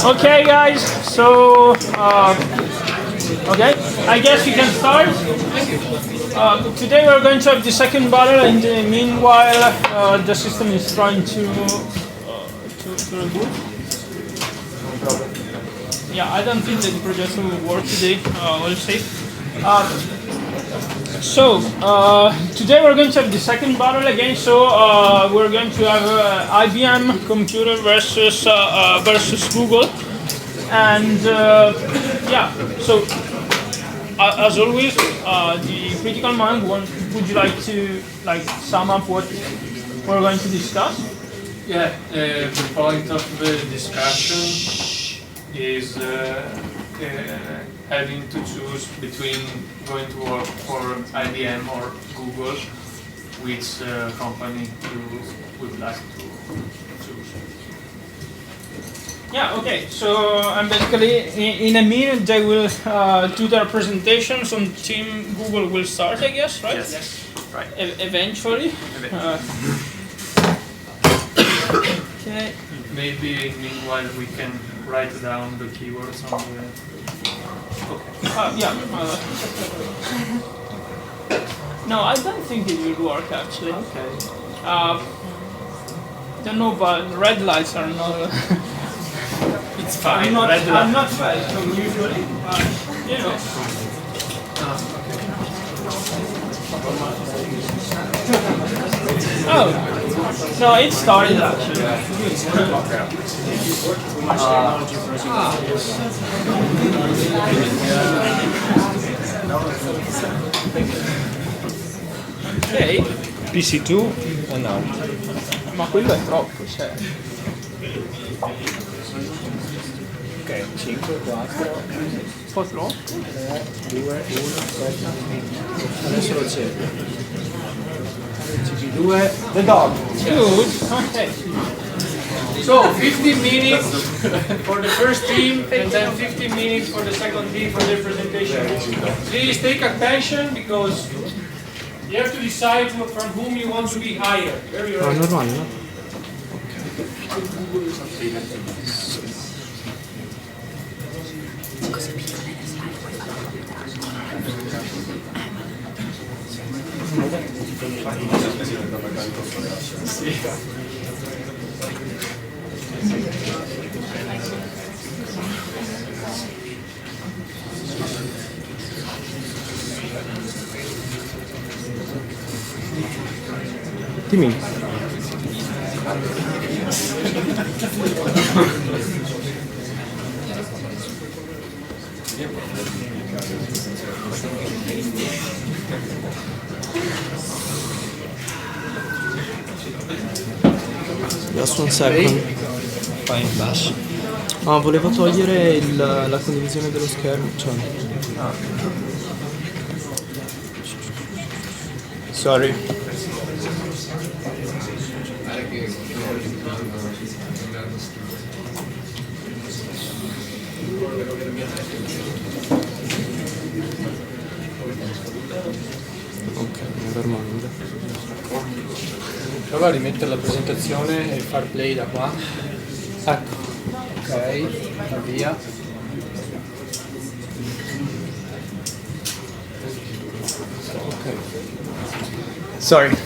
Okay, guys. So, okay, I guess we can start. Today we're going to have the second battle. In the meanwhile, the system is trying to reboot. Yeah, I don't think that the projector will work today. We'll see. Today we're going to have the second battle again. So we're going to have IBM computer versus Google, and yeah. So as always, the critical mind. Would you like to sum up what we're going to discuss? Yeah, the point of the discussion is having to choose between going to work for IBM or Google, which company you would like to choose. Yeah, okay, so and basically in a minute they will do their presentations on Team Google will start, I guess, right? Yes, right. Eventually. Okay. Maybe meanwhile we can write down the keywords on the... Okay. Yeah. No, I don't think it will work actually. Okay. Don't know, but red lights are not... It's fine. I'm not welcome usually, but you know. Oh, no, it started actually. Ok. PC2 e no. Ma quello è troppo, cioè. Ok, 5, 4, Un po' troppo. 3, 2, 1, aspetta. Adesso lo cerco. CP2, the dog. Good. Okay. So 15 minutes for the first team and then 15 minutes for the second team for their presentation. Please take attention because you have to decide from whom you want to be hired. Very right. Normale, no? Dimmi. Just one second. Fai in basso. Ah, volevo togliere la condivisione dello schermo, cioè. Sorry. Ok, nevermind. Prova a rimettere la presentazione e far play da qua. Ecco. Ok, via. Okay. Sorry.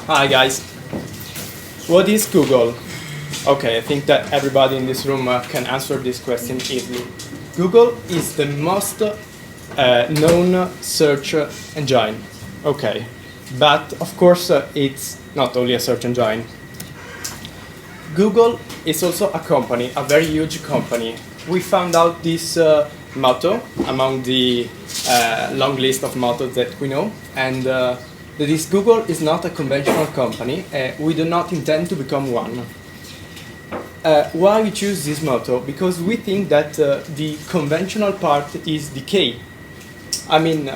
Hi guys. What is Google? Okay, I think that everybody in this room can answer this question easily. Google is the most known search engine. Okay, but of course it's not only a search engine. Google is also a company, a very huge company. We found out this motto among the long list of mottos that we know, and that is Google is not a conventional company. We do not intend to become one. Why we choose this motto? Because we think that the conventional part is decay. I mean,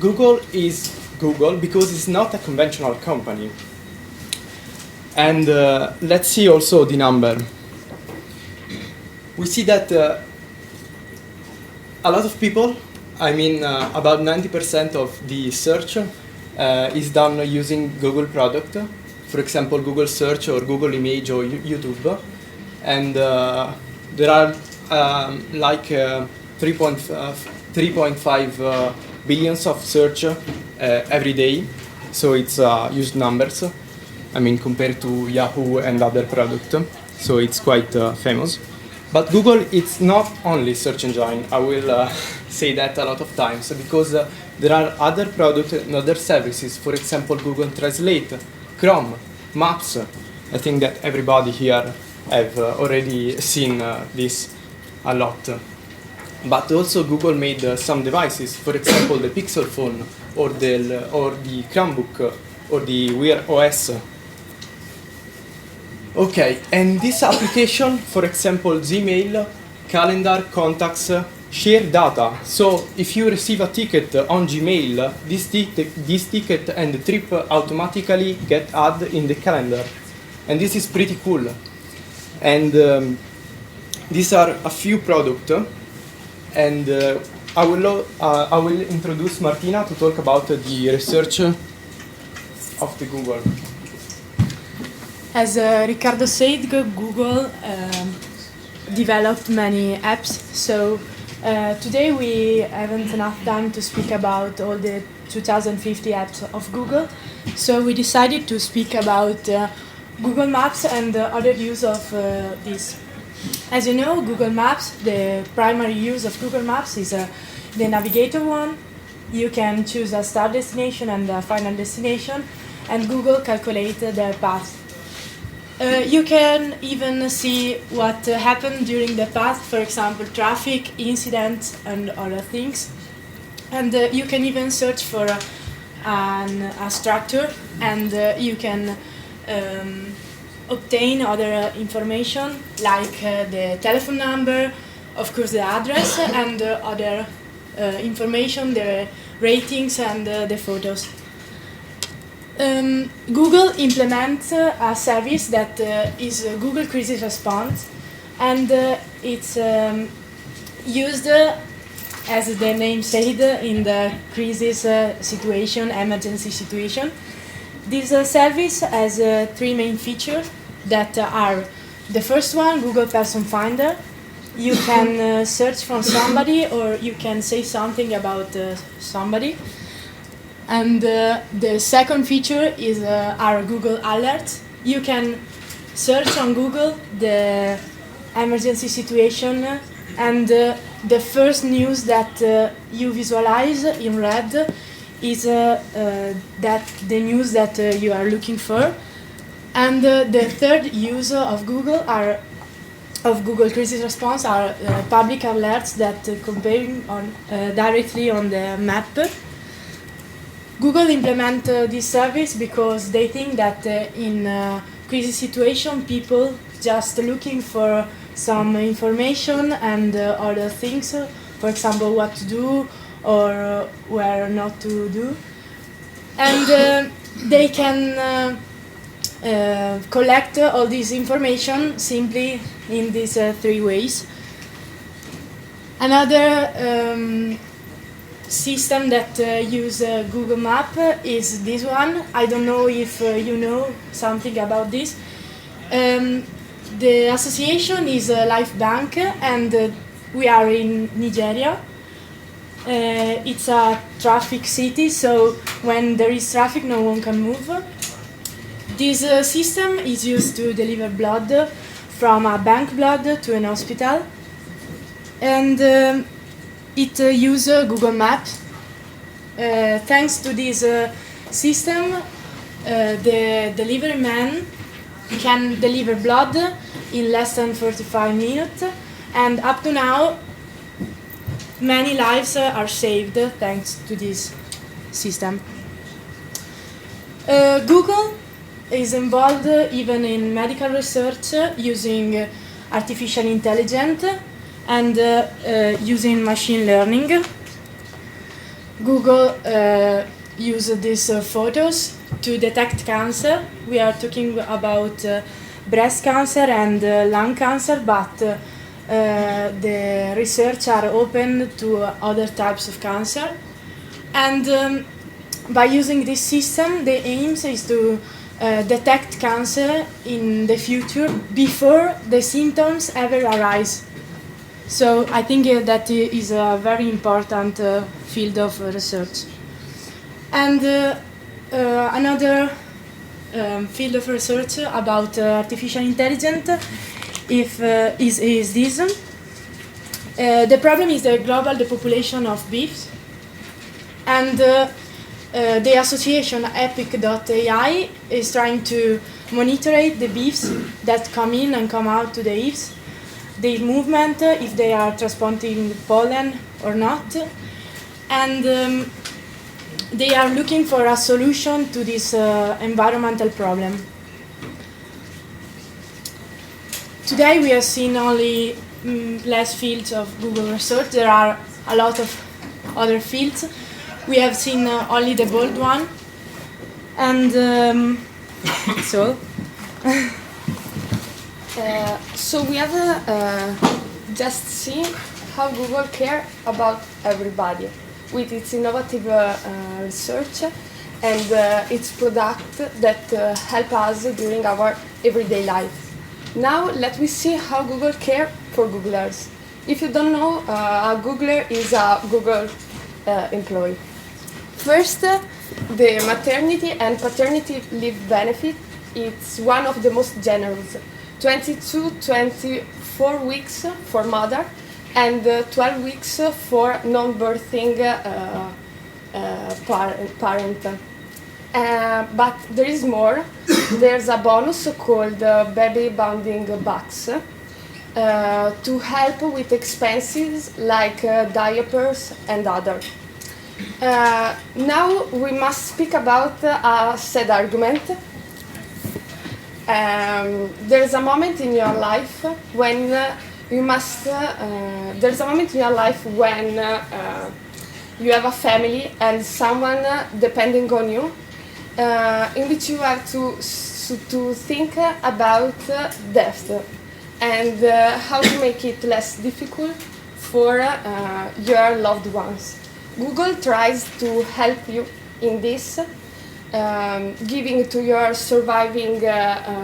Google is Google because it's not a conventional company. And let's see also the number. We see that a lot of people, I mean about 90% of the search is done using Google product. For example, Google Search or Google Image or YouTube. And there are like 3.5 billions of search every day, so it's huge numbers. I mean, compared to Yahoo and other products, so it's quite famous. But Google, it's not only search engine. I will say that a lot of times because there are other products and other services. For example, Google Translate, Chrome, Maps. I think that everybody here have already seen this a lot. But also Google made some devices. For example, the Pixel phone or the Chromebook or the Wear OS. Okay, and this application, for example, Gmail, calendar, contacts, share data. So if you receive a ticket on Gmail, this ticket and the trip automatically get added in the calendar. And this is pretty cool. And these are a few products. And I will introduce Martina to talk about the research of the Google. As Riccardo said, Google developed many apps. So today we haven't enough time to speak about all the 2050 apps of Google. So we decided to speak about Google Maps and other use of this. As you know, Google Maps, the primary use of Google Maps is the navigator one. You can choose a start destination and a final destination, and Google calculates the path. You can even see what happened during the path, for example, traffic, incidents, and other things. And you can even search for a structure, and you can obtain other information like the telephone number, of course the address, and other information, the ratings and the photos. Google implements a service that is Google Crisis Response, and it's used, as the name said, in the crisis situation, emergency situation. This service has three main features that are: the first one, Google Person Finder. You can search for somebody, or you can say something about somebody. And the second feature is our Google Alerts. You can search on Google the emergency situation, and the first news that you visualize in red is that the news that you are looking for. And the third use of Google of Google Crisis Response are public alerts that comparing on directly on the map. Google implement this service because they think that in crisis situation, people just looking for some information and other things, for example, what to do or where not to do, and they can collect all this information simply in these three ways. Another system that use Google Map is this one. I don't know if you know something about this. The association is Life Bank, and we are in Nigeria. It's a traffic city, so when there is traffic, no one can move. This system is used to deliver blood from a bank blood to an hospital, and it uses Google Maps. Thanks to this system, the delivery man can deliver blood in less than 45 minutes, and up to now, many lives are saved thanks to this system. Google is involved even in medical research using artificial intelligence and using machine learning. Google uses these photos to detect cancer. We are talking about breast cancer and lung cancer, but the research are open to other types of cancer. And by using this system, the aim is to detect cancer in the future before the symptoms ever arise. So I think that is a very important field of research. And another field of research about artificial intelligence is this. The problem is the global depopulation of bees, and the association EPIC.ai is trying to monitor the bees that come in and come out to the hives, their movement, if they are transporting pollen or not, and they are looking for a solution to this environmental problem. Today we have seen only less fields of Google research. There are a lot of other fields. We have seen only the bold one, and so. So we have just seen how Google cares about everybody with its innovative research and its products that help us during our everyday life. Now let me see how Google cares for Googlers. If you don't know, a Googler is a Google employee. First, the maternity and paternity leave benefit, it's one of the most generous. 24 weeks for mother and 12 weeks for non-birthing parent. But there is more. There's a bonus called baby bonding bucks to help with expenses like diapers and other. Now we must speak about a sad argument. There's a moment in your life when there's a moment in your life when you have a family and someone depending on you, in which you have to think about death and how to make it less difficult for your loved ones. Google tries to help you in this, giving to your surviving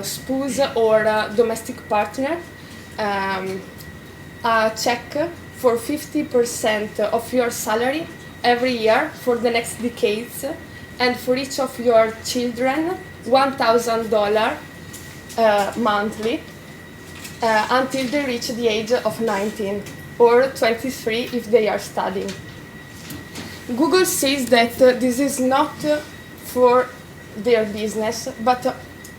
spouse or domestic partner a check for 50% of your salary every year for the next decades, and for each of your children $1,000 monthly until they reach the age of 19 or 23 if they are studying. Google says that this is not for their business, but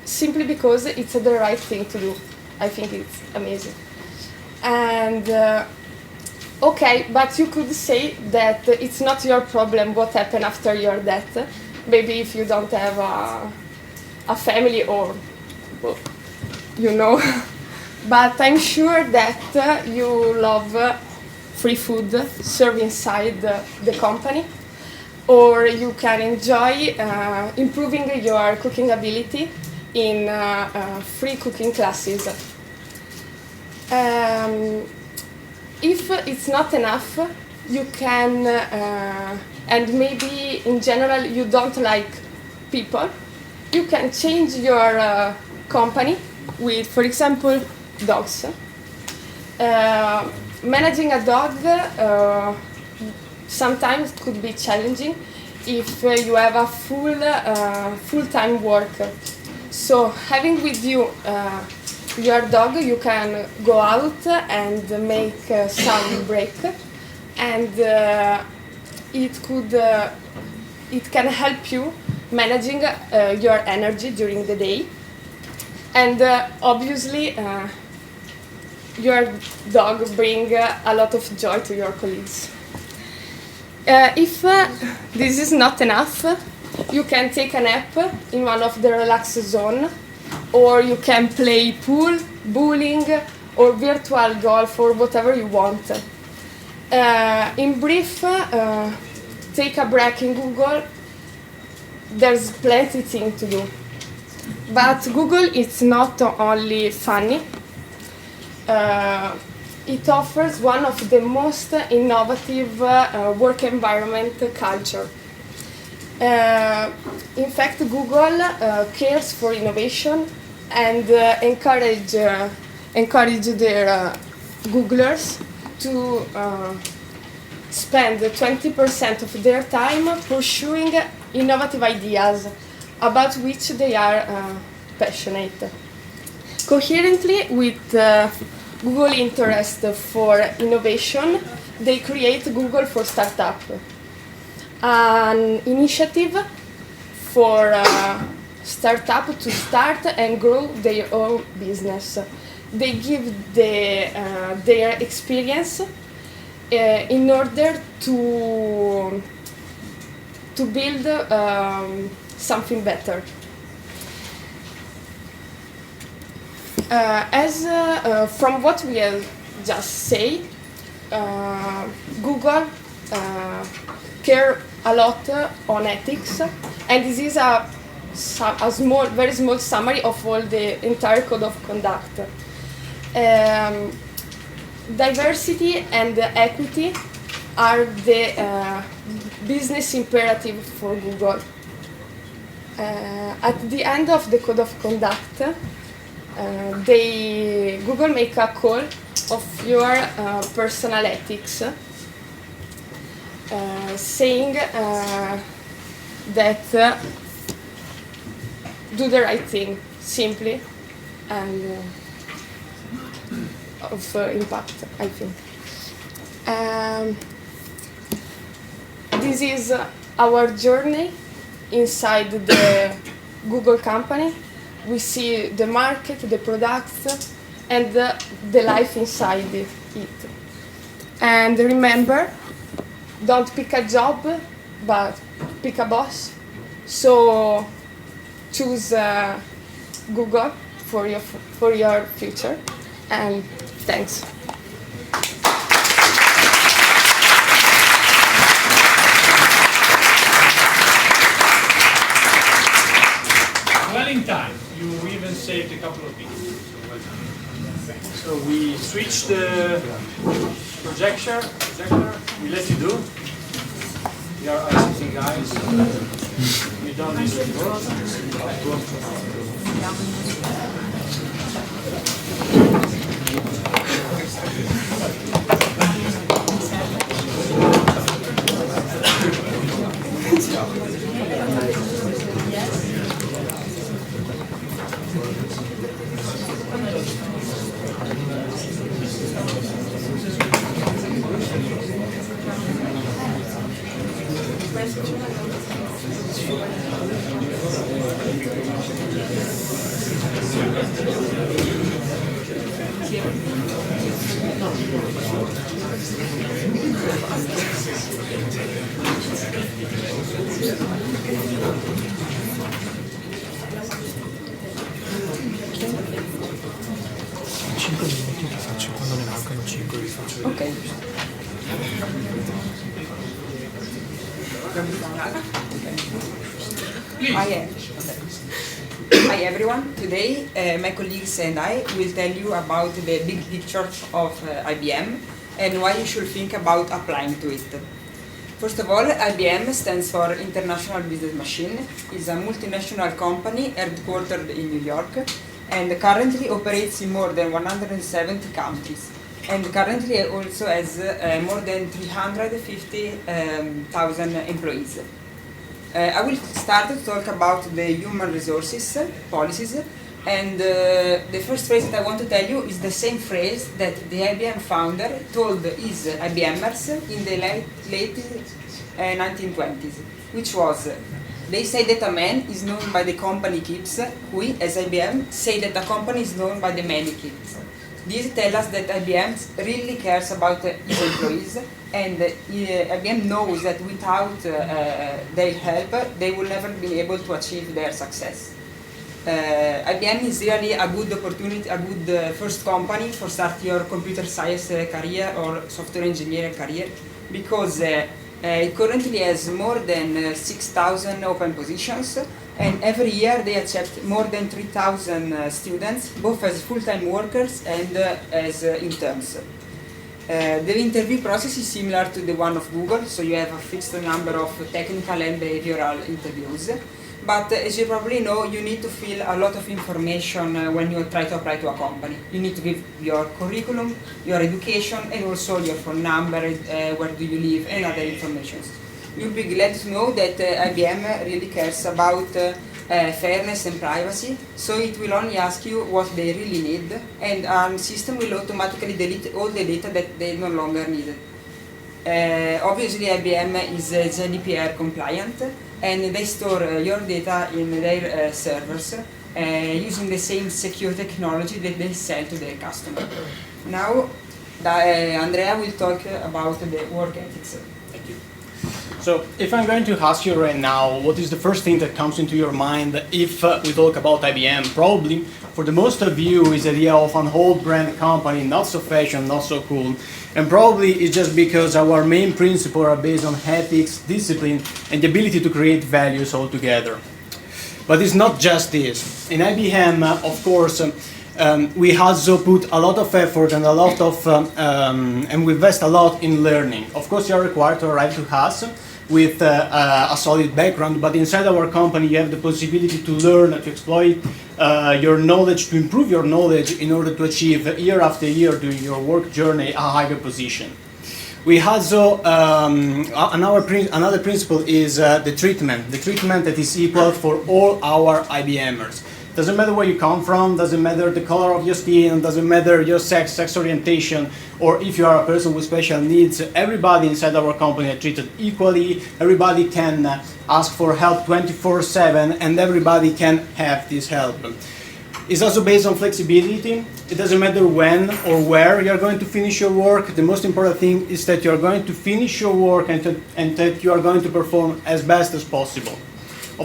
simply because it's the right thing to do. I think it's amazing. And okay, but you could say that it's not your problem what happened after your death. Maybe if you don't have a family or, well, you know. But I'm sure that you love free food served inside the company, or you can enjoy improving your cooking ability in free cooking classes. If it's not enough, you can, and maybe in general you don't like people, you can change your company with, for example, dogs. Managing a dog sometimes could be challenging if you have a full-time work. So having with you your dog, you can go out and make some break, and it can help you managing your energy during the day, and obviously your dog bring a lot of joy to your colleagues. If this is not enough, you can take a nap in one of the relax zone, or you can play pool, bowling, or virtual golf, or whatever you want. In brief, take a break in Google. There's plenty things to do. But Google is not only funny. It offers one of the most innovative work environment culture. In fact, Google cares for innovation and encourage their Googlers to spend 20% of their time pursuing innovative ideas about which they are passionate. Coherently with Google interest for innovation, they create Google for Startup, an initiative for startups to start and grow their own business. They give their experience in order to build something better. From what we have just said, Google care a lot on ethics, and this is a very small summary of all the entire code of conduct. Diversity and equity are the business imperative for Google. At the end of the code of conduct, Google make a call of your personal ethics, saying that do the right thing, simply, and of impact, I think. This is our journey inside the Google company. We see the market, the products, and the life inside it. And remember, don't pick a job, but pick a boss. So choose Google for your future. And thanks. Well in time. You even saved a couple of people. So we switched the projector. We let you do. We are ICT guys. We've done this before. Hi everyone. Today my colleagues and I will tell you about the big picture of IBM and why you should think about applying to it. First of all, IBM stands for International Business Machine. It's a multinational company headquartered in New York and currently operates in more than 170 countries. And currently also has more than 350,000 employees. I will start to talk about the human resources policies, and the first phrase that I want to tell you is the same phrase that the IBM founder told his IBMers in the late 1920s, which was, they say that a man is known by the company he keeps. We, as IBM, say that a company is known by the man he keeps. This tells us that IBM really cares about its employees, and IBM knows that without their help, they will never be able to achieve their success. IBM is really a good opportunity, a good first company for start your computer science career or software engineering career, because it currently has more than 6,000 open positions, and every year they accept more than 3,000 students, both as full-time workers and as interns. The interview process is similar to the one of Google, so you have a fixed number of technical and behavioral interviews, but as you probably know, you need to fill a lot of information when you try to apply to a company. You need to give your curriculum, your education, and also your phone number, where do you live, and other information. You'll be glad to know that IBM really cares about fairness and privacy, so it will only ask you what they really need, and our system will automatically delete all the data that they no longer need. Obviously IBM is GDPR compliant, and they store your data in their servers using the same secure technology that they sell to their customer. Now, Andrea will talk about the work ethics. Thank you. So, if I'm going to ask you right now, what is the first thing that comes into your mind if we talk about IBM? Probably, for the most of you, is the idea of an old brand company, not so fashion, not so cool. And probably it's just because our main principles are based on ethics, discipline, and the ability to create values all together. But it's not just this. In IBM, of course, we also put a lot of effort and a lot of, and we invest a lot in learning. Of course, you are required to arrive to us with a solid background, but inside our company you have the possibility to learn, to exploit your knowledge, to improve your knowledge in order to achieve year after year during your work journey a higher position. We also, another principle is the treatment that is equal for all our IBMers. Doesn't matter where you come from, doesn't matter the color of your skin, doesn't matter your sex orientation, or if you are a person with special needs. Everybody inside our company is treated equally. Everybody can ask for help 24/7, and everybody can have this help. It's also based on flexibility. It doesn't matter when or where you're going to finish your work. The most important thing is that you're going to finish your work and that you are going to perform as best as possible.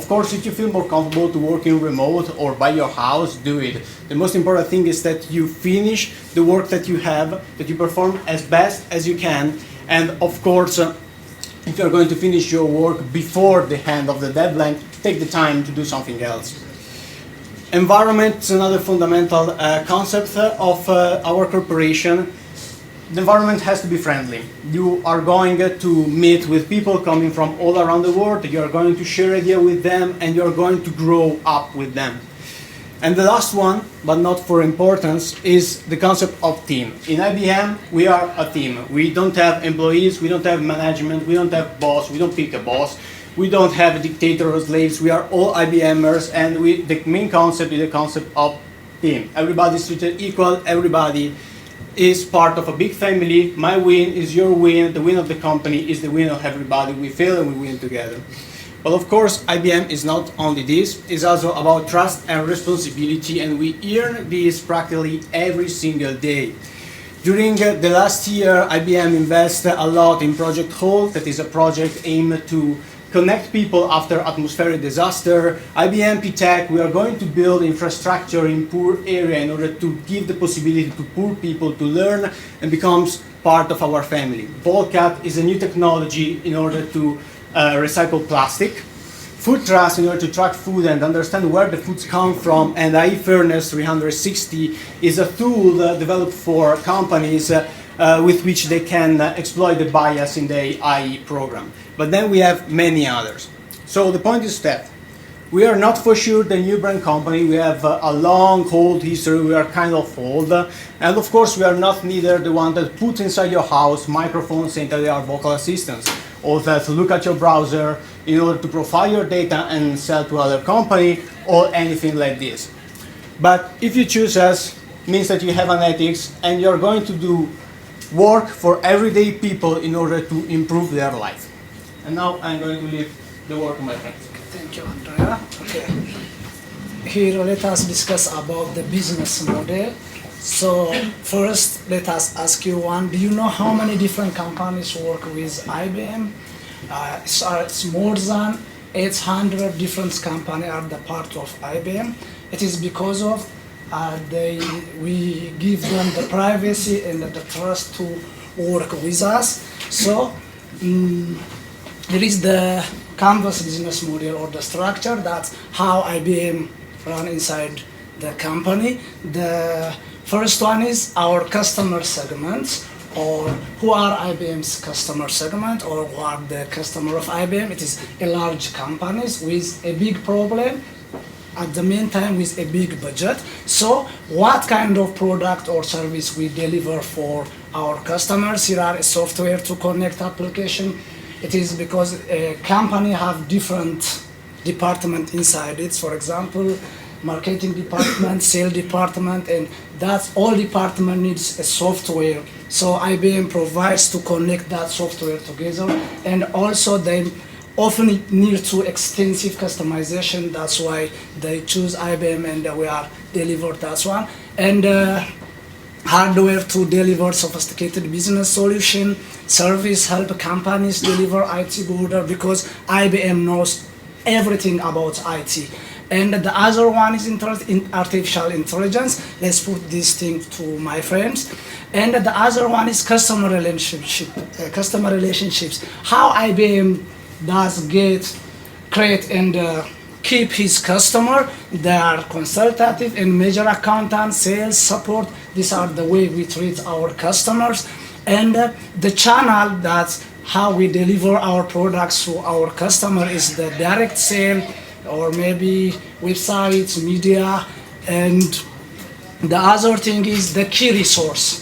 Of course, if you feel more comfortable to working remote or by your house, do it. The most important thing is that you finish the work that you have, that you perform as best as you can, and of course, if you're going to finish your work before the end of the deadline, take the time to do something else. Environment is another fundamental concept of our corporation. The environment has to be friendly. You are going to meet with people coming from all around the world, you are going to share ideas with them, and you are going to grow up with them. And the last one, but not for importance, is the concept of team. In IBM, we are a team. We don't have employees, we don't have management, we don't have boss, we don't pick a boss, we don't have a dictator or slaves, we are all IBMers, and the main concept is the concept of team. Everybody is treated equal, everybody is part of a big family. My win is your win, the win of the company is the win of everybody. We fail and we win together. But of course, IBM is not only this, it's also about trust and responsibility, and we earn this practically every single day. During the last year, IBM invested a lot in Project Hold, that is a project aimed to connect people after atmospheric disaster. IBM P-Tech, we are going to build infrastructure in poor area in order to give the possibility to poor people to learn and becomes part of our family. Volcat is a new technology in order to recycle plastic. Food Trust in order to track food and understand where the foods come from, and IE Fairness 360 is a tool developed for companies with which they can exploit the bias in the IE program. But then we have many others. So the point is that we are not for sure the new brand company. We have a long, old history. We are kind of old. And of course, we are not neither the one that puts inside your house microphones saying that they are vocal assistants, or that look at your browser in order to profile your data and sell to other company, or anything like this. But if you choose us, means that you have an ethics and you're going to do work for everyday people in order to improve their life. And now I'm going to leave the work to my friends. Thank you, Andrea. Okay. Here, let us discuss about the business model. So, first, let us ask you one. Do you know how many different companies work with IBM? It's more than 800 different companies are the part of IBM. It is because of we give them the privacy and the trust to work with us. So, there is the canvas business model or the structure. That's how IBM run inside the company. The first one is our customer segments, or who are IBM's customer segment or who are the customer of IBM. It is a large companies with a big problem at the meantime with a big budget. So what kind of product or service we deliver for our customers? Here are a software to connect application. It is because a company have different department inside it. For example, marketing department, sales department, and that's all department needs a software. So IBM provides to connect that software together, and also they often need to extensive customization. That's why they choose IBM, and we are delivered that one. And hardware to deliver sophisticated business solution, service help companies deliver IT border because IBM knows everything about IT. And the other one is in artificial intelligence. Let's put this thing to my friends. And the other one is customer relationships. How IBM does create and keep his customer. They are consultative and major accountant, sales, support. These are the way we treat our customers. And the channel, that's how we deliver our products to our customer, is the direct sale, or maybe websites, media. And the other thing is the key resource.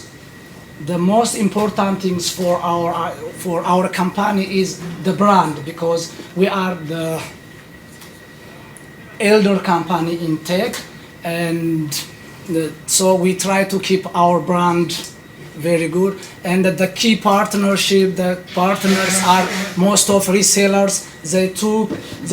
The most important things for our company is the brand, because we are the elder company in tech, and so we try to keep our brand very good. And the key partnership, the partners are most of resellers. They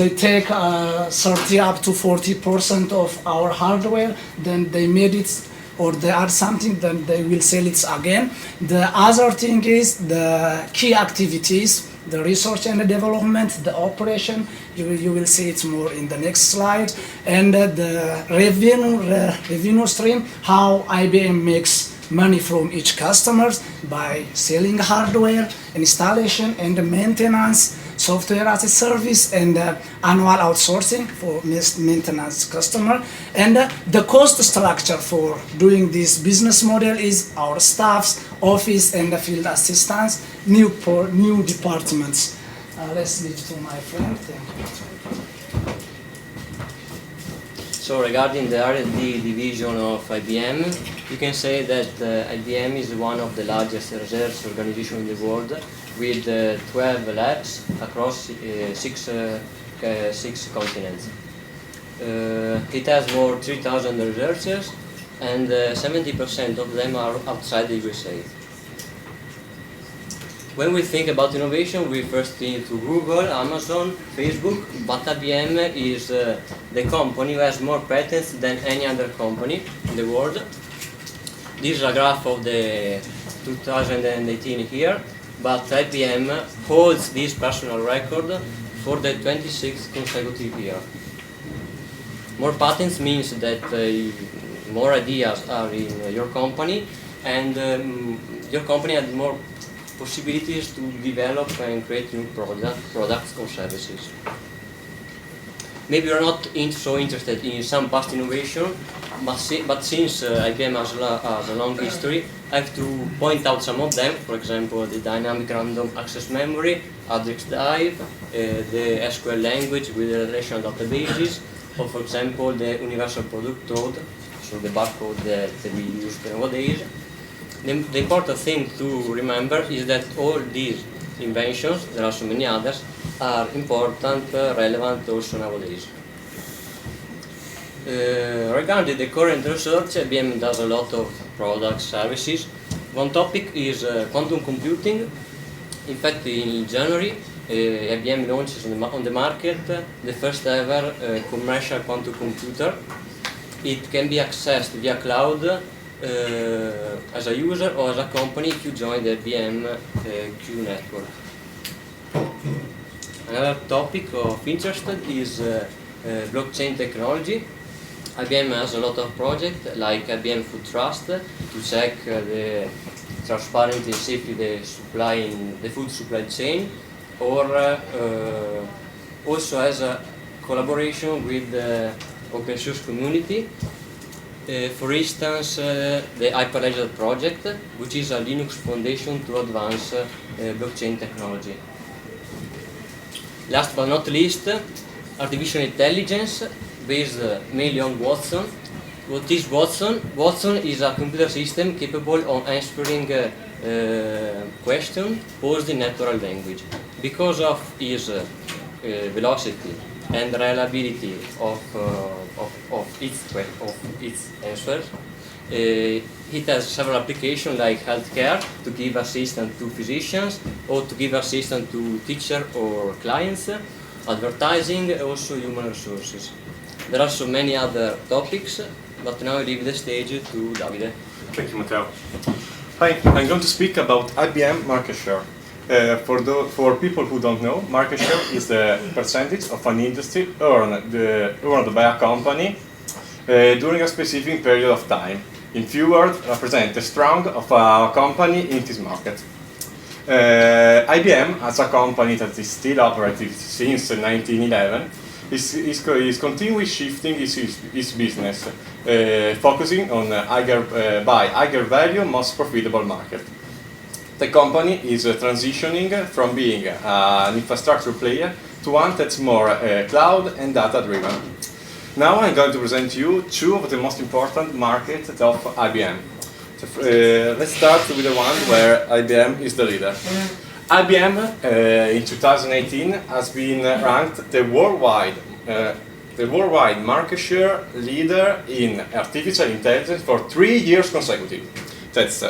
take 30 up to 40% of our hardware, then they made it or they add something, then they will sell it again. The other thing is the key activities, the research and the development, the operation. You will see it more in the next slide. And the revenue stream, how IBM makes money from each customer by selling hardware, installation and maintenance, software as a service, and annual outsourcing for maintenance customer. And the cost structure for doing this business model is our staffs, office and the field assistants, new departments. Let's leave to my friend. Thank you. So regarding the R&D division of IBM, you can say that IBM is one of the largest research organizations in the world, with 12 labs across six continents. It has more 3,000 researchers, and 70% of them are outside the USA. When we think about innovation, we first think to Google, Amazon, Facebook, but IBM is the company who has more patents than any other company in the world. This is a graph of the 2018 here, but IBM holds this personal record for the 26th consecutive year. More patents means that more ideas are in your company, and your company has more possibilities to develop and create new products or services. Maybe you're not so interested in some past innovation, but since IBM has a long history, I have to point out some of them. For example, the dynamic random access memory, AddressDive, the SQL language with the relational databases, or for example, the universal product code, so the barcode that we use nowadays. The important thing to remember is that all these inventions, there are so many others, are important, relevant also nowadays. Regarding the current research, IBM does a lot of product services. One topic is quantum computing. In fact, in January, IBM launches on the market the first ever commercial quantum computer. It can be accessed via cloud as a user or as a company if you join the IBM Q network. Another topic of interest is blockchain technology. IBM has a lot of projects like IBM Food Trust to check the transparency and safety the food supply chain, or also has a collaboration with the open source community For instance, the IBICT project, which is a Linux foundation to advance blockchain technology. Last but not least, artificial intelligence based mainly on Watson. What is Watson? Watson is a computer system capable of answering questions posed in natural language. Because of its velocity and reliability of its answers, it has several applications like healthcare, to give assistance to physicians or to give assistance to teachers or clients, advertising, also human resources. There are so many other topics, but now I leave the stage to Davide. Thank you, Matteo. Hi, I'm going to speak about IBM market share. For people who don't know, market share is the percentage of an industry earned by a company during a specific period of time. In few words, represent the strength of a company in this market. IBM, as a company that is still operative since 1911, is continually shifting its business, focusing on higher value, most profitable market. The company is transitioning from being an infrastructure player to one that's more cloud and data driven. Now I'm going to present you two of the most important markets of IBM. Let's start with the one where IBM is the leader. IBM in 2018 has been ranked the worldwide market share leader in artificial intelligence for 3 years consecutive. That's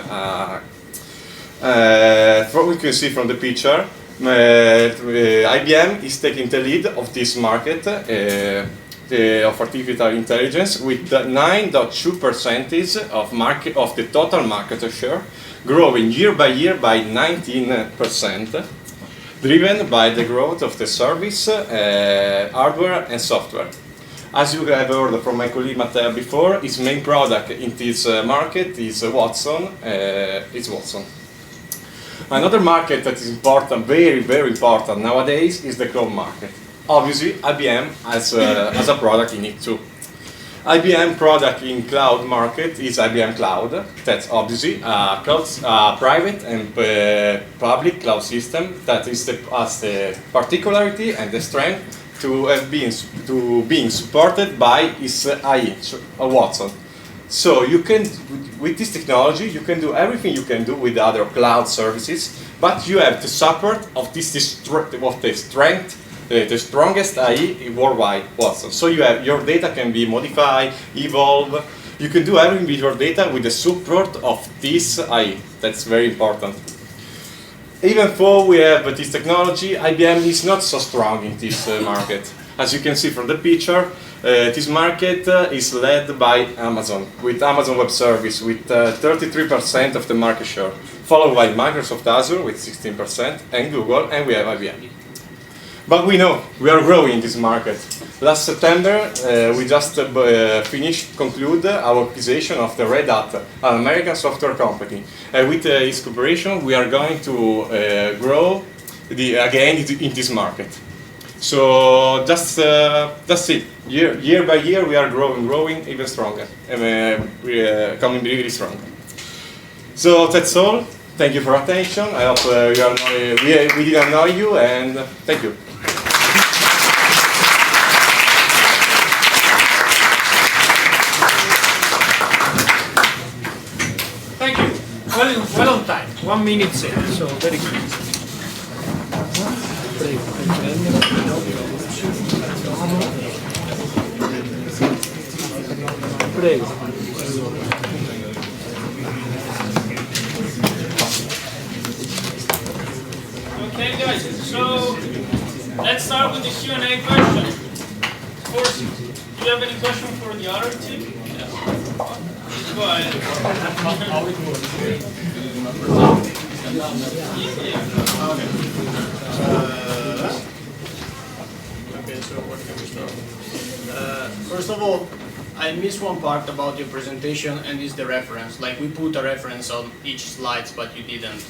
what we can see from the picture. IBM is taking the lead of this market of artificial intelligence with 9.2% of the total market share, growing year by year by 19%, driven by the growth of the service, hardware and software. As you have heard from my colleague Matteo before, its main product in this market is Watson. Another market that is important, very, very important nowadays, is the cloud market. Obviously, IBM has a product in it too. IBM product in cloud market is IBM Cloud. That's obviously a private and public cloud system that has the particularity and the strength to being supported by its AI, Watson. So you can, with this technology, you can do everything you can do with other cloud services, but you have the support of the strongest AI worldwide, Watson. So your data can be modified, evolve. You can do everything with your data with the support of this AI. That's very important. Even though we have this technology, IBM is not so strong in this market. As you can see from the picture, this market is led by Amazon, with Amazon Web Service with 33% of the market share, followed by Microsoft Azure with 16% and Google, and we have IBM. But we know we are growing in this market. Last September, we just conclude our acquisition of the Red Hat, an American software company. With its cooperation, we are going to grow again in this market. So that's it. Year by year, we are growing even stronger, and we are coming really strong. So that's all. Thank you for attention. I hope we didn't annoy you, and thank you. Thank you. Well on time. 1 minute set, so very good. Prego. Okay, guys. So let's start with the Q&A question. Of course, do you have any question for the other team? Yes. Go ahead. Okay, so where can we start? First of all, I missed one part about your presentation, and is the reference. Like, we put a reference on each slides, but you didn't.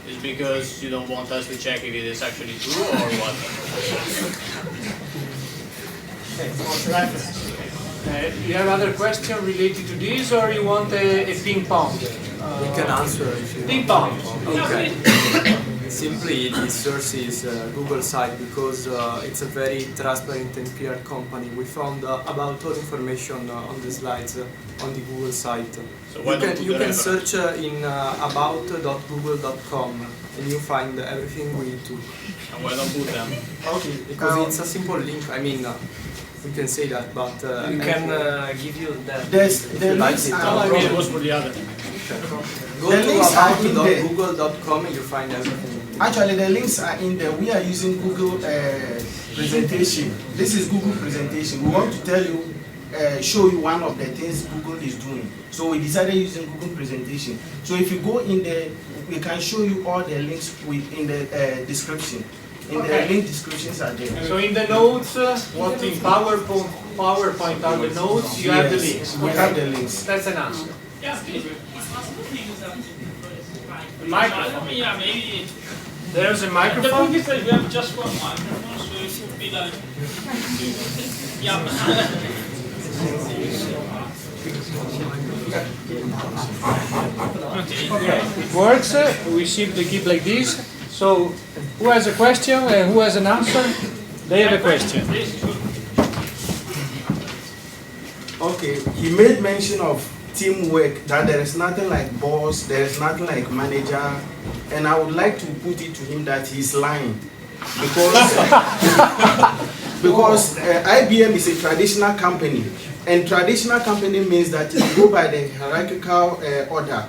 Is because you don't want us to check if it is actually true, or what? Okay, reference. You have other question related to this, or you want a ping pong? You can answer if you Ping pong. Okay. Simply, the source is Google site because it's a very transparent and clear company. We found about all information on the slides on the Google site. So why don't You put can the search in about.google.com and you find everything we took. And why don't put them? Okay, because it's a simple link. I mean, we can say that, but We can give you that. The links it. are It was for the other. Go the to links are in there. about.google.com and you find everything. Actually, the links are in there. We are using Google presentation. This is Google presentation. We want to tell you, show you one of the things Google is doing. So we decided using Google presentation. So if you go in there, we can show you all the links in the description. In the link descriptions are there. So in the notes, what in PowerPoint are the notes, you have the links. We have the links. That's an answer. Yeah, Microphone. yeah, maybe. There's a The microphone. thing is that we have just one microphone, so it would be like. Yeah. It works. We simply keep like this. So, who has a question and who has an answer? They have a question. Okay, he made mention of teamwork, that there is nothing like boss, there is nothing like manager, and I would like to put it to him that he's lying. Because IBM is a traditional company, and traditional company means that you go by the hierarchical order.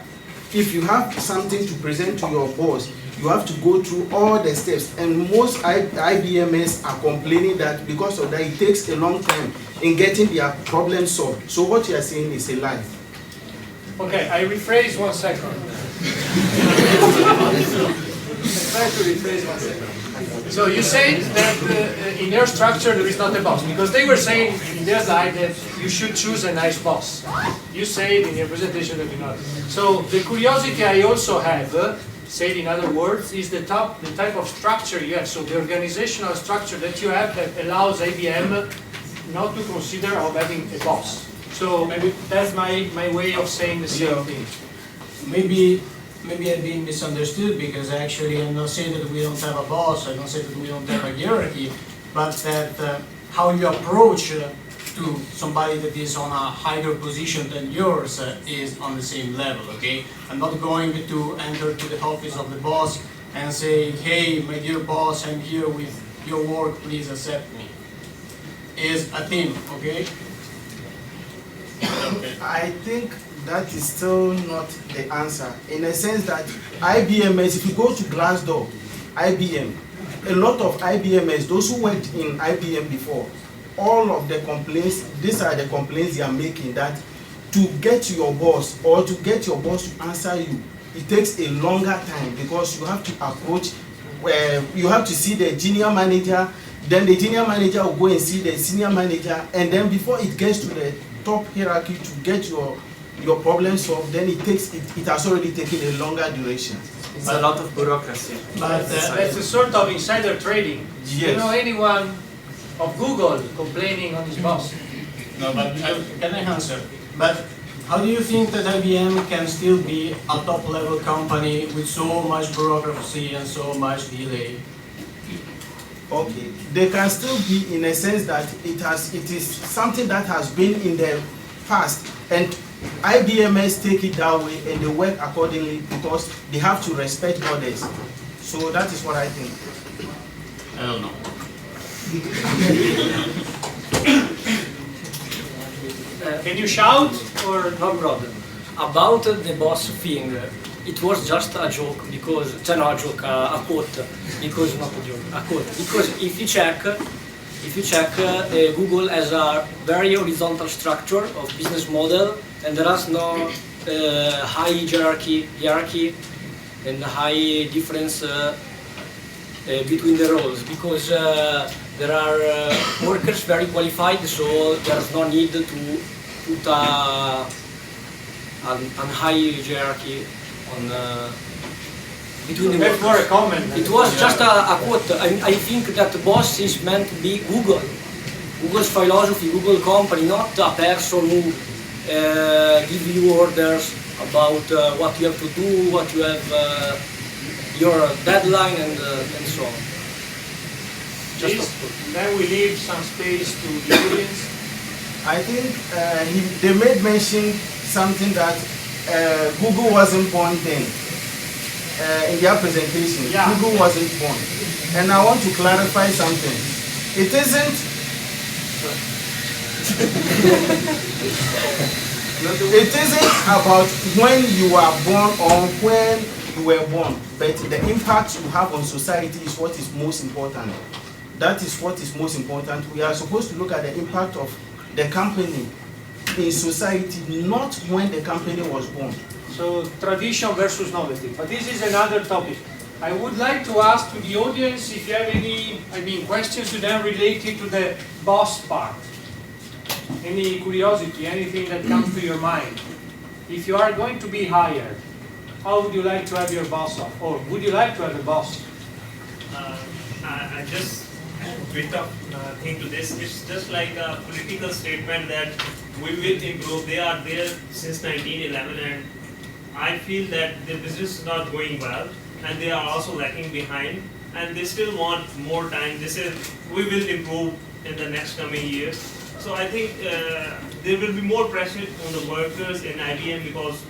If you have something to present to your boss, you have to go through all the steps, and most IBMers are complaining that because of that it takes a long time in getting their problem solved. So what you are saying is a lie. Okay, I rephrase 1 second. Try to rephrase 1 second. So you say that in your structure there is not a boss, because they were saying in their slide that you should choose a nice boss. You say in your presentation that you not. So the curiosity I also have, said in other words, is the type of structure you have. So the organizational structure that you have that allows IBM not to consider of having a boss. So maybe that's my way of saying the same thing. Maybe I've been misunderstood, because actually I'm not saying that we don't have a boss, I don't say that we don't have a hierarchy, but that how you approach to somebody that is on a higher position than yours is on the same level, okay? I'm not going to enter to the office of the boss and say, hey, my dear boss, I'm here with your work, please accept me. Is a team, okay? I think that is still not the answer, in a sense that IBMers, if you go to Glassdoor, IBM, a lot of IBMers, those who worked in IBM before, all of the complaints, these are the complaints they are making, that to get to your boss or to get your boss to answer you, it takes a longer time, because you have to approach, where you have to see the junior manager, then the junior manager will go and see the senior manager, and then before it gets to the top hierarchy to get your problem solved, then it has already taken a longer duration. It's a lot of bureaucracy. But that's a sort of insider trading. Yes. Do you know anyone of Google complaining on his boss? No, but can I answer? But how do you think that IBM can still be a top-level company with so much bureaucracy and so much delay? Okay, they can still be, in a sense that it is something that has been in the past, and IBMers take it that way and they work accordingly because they have to respect others. So that is what I think. I don't know. Can you shout or No problem. About the boss thing, it was just a joke, because, not a joke, a quote, because not a joke, a quote. Because if you check, Google has a very horizontal structure of business model, and there is no high hierarchy and high difference between the roles, because there are workers very qualified, so there's no need to put a high hierarchy on between the that's workers. more a comment? It was just a quote. I think that boss is meant to be Google. Google's philosophy, Google company, not a person who give you orders about what you have to do, what you have, your deadline, and so on. Then we leave some space to the audience. I think they made mention something that Google wasn't born then. In their presentation, Yeah. Google wasn't born. And I want to clarify something. It isn't it isn't about when you are born or when you were born, but the impact you have on society is what is most important. That is what is most important. We are supposed to look at the impact of the company in society, not when the company was born. So tradition versus novelty. But this is another topic. I would like to ask to the audience if you have any, questions to them related to the boss part. Any curiosity, anything that comes to your mind. If you are going to be hired, how would you like to have your boss off? Or would you like to have a boss? I just bit of thing to this. It's just like a political statement that we will improve. They are there since 1911, and I feel that the business is not going well, and they are also lacking behind, and they still want more time. They say we will improve in the next coming years. So I think there will be more pressure on the workers in IBM because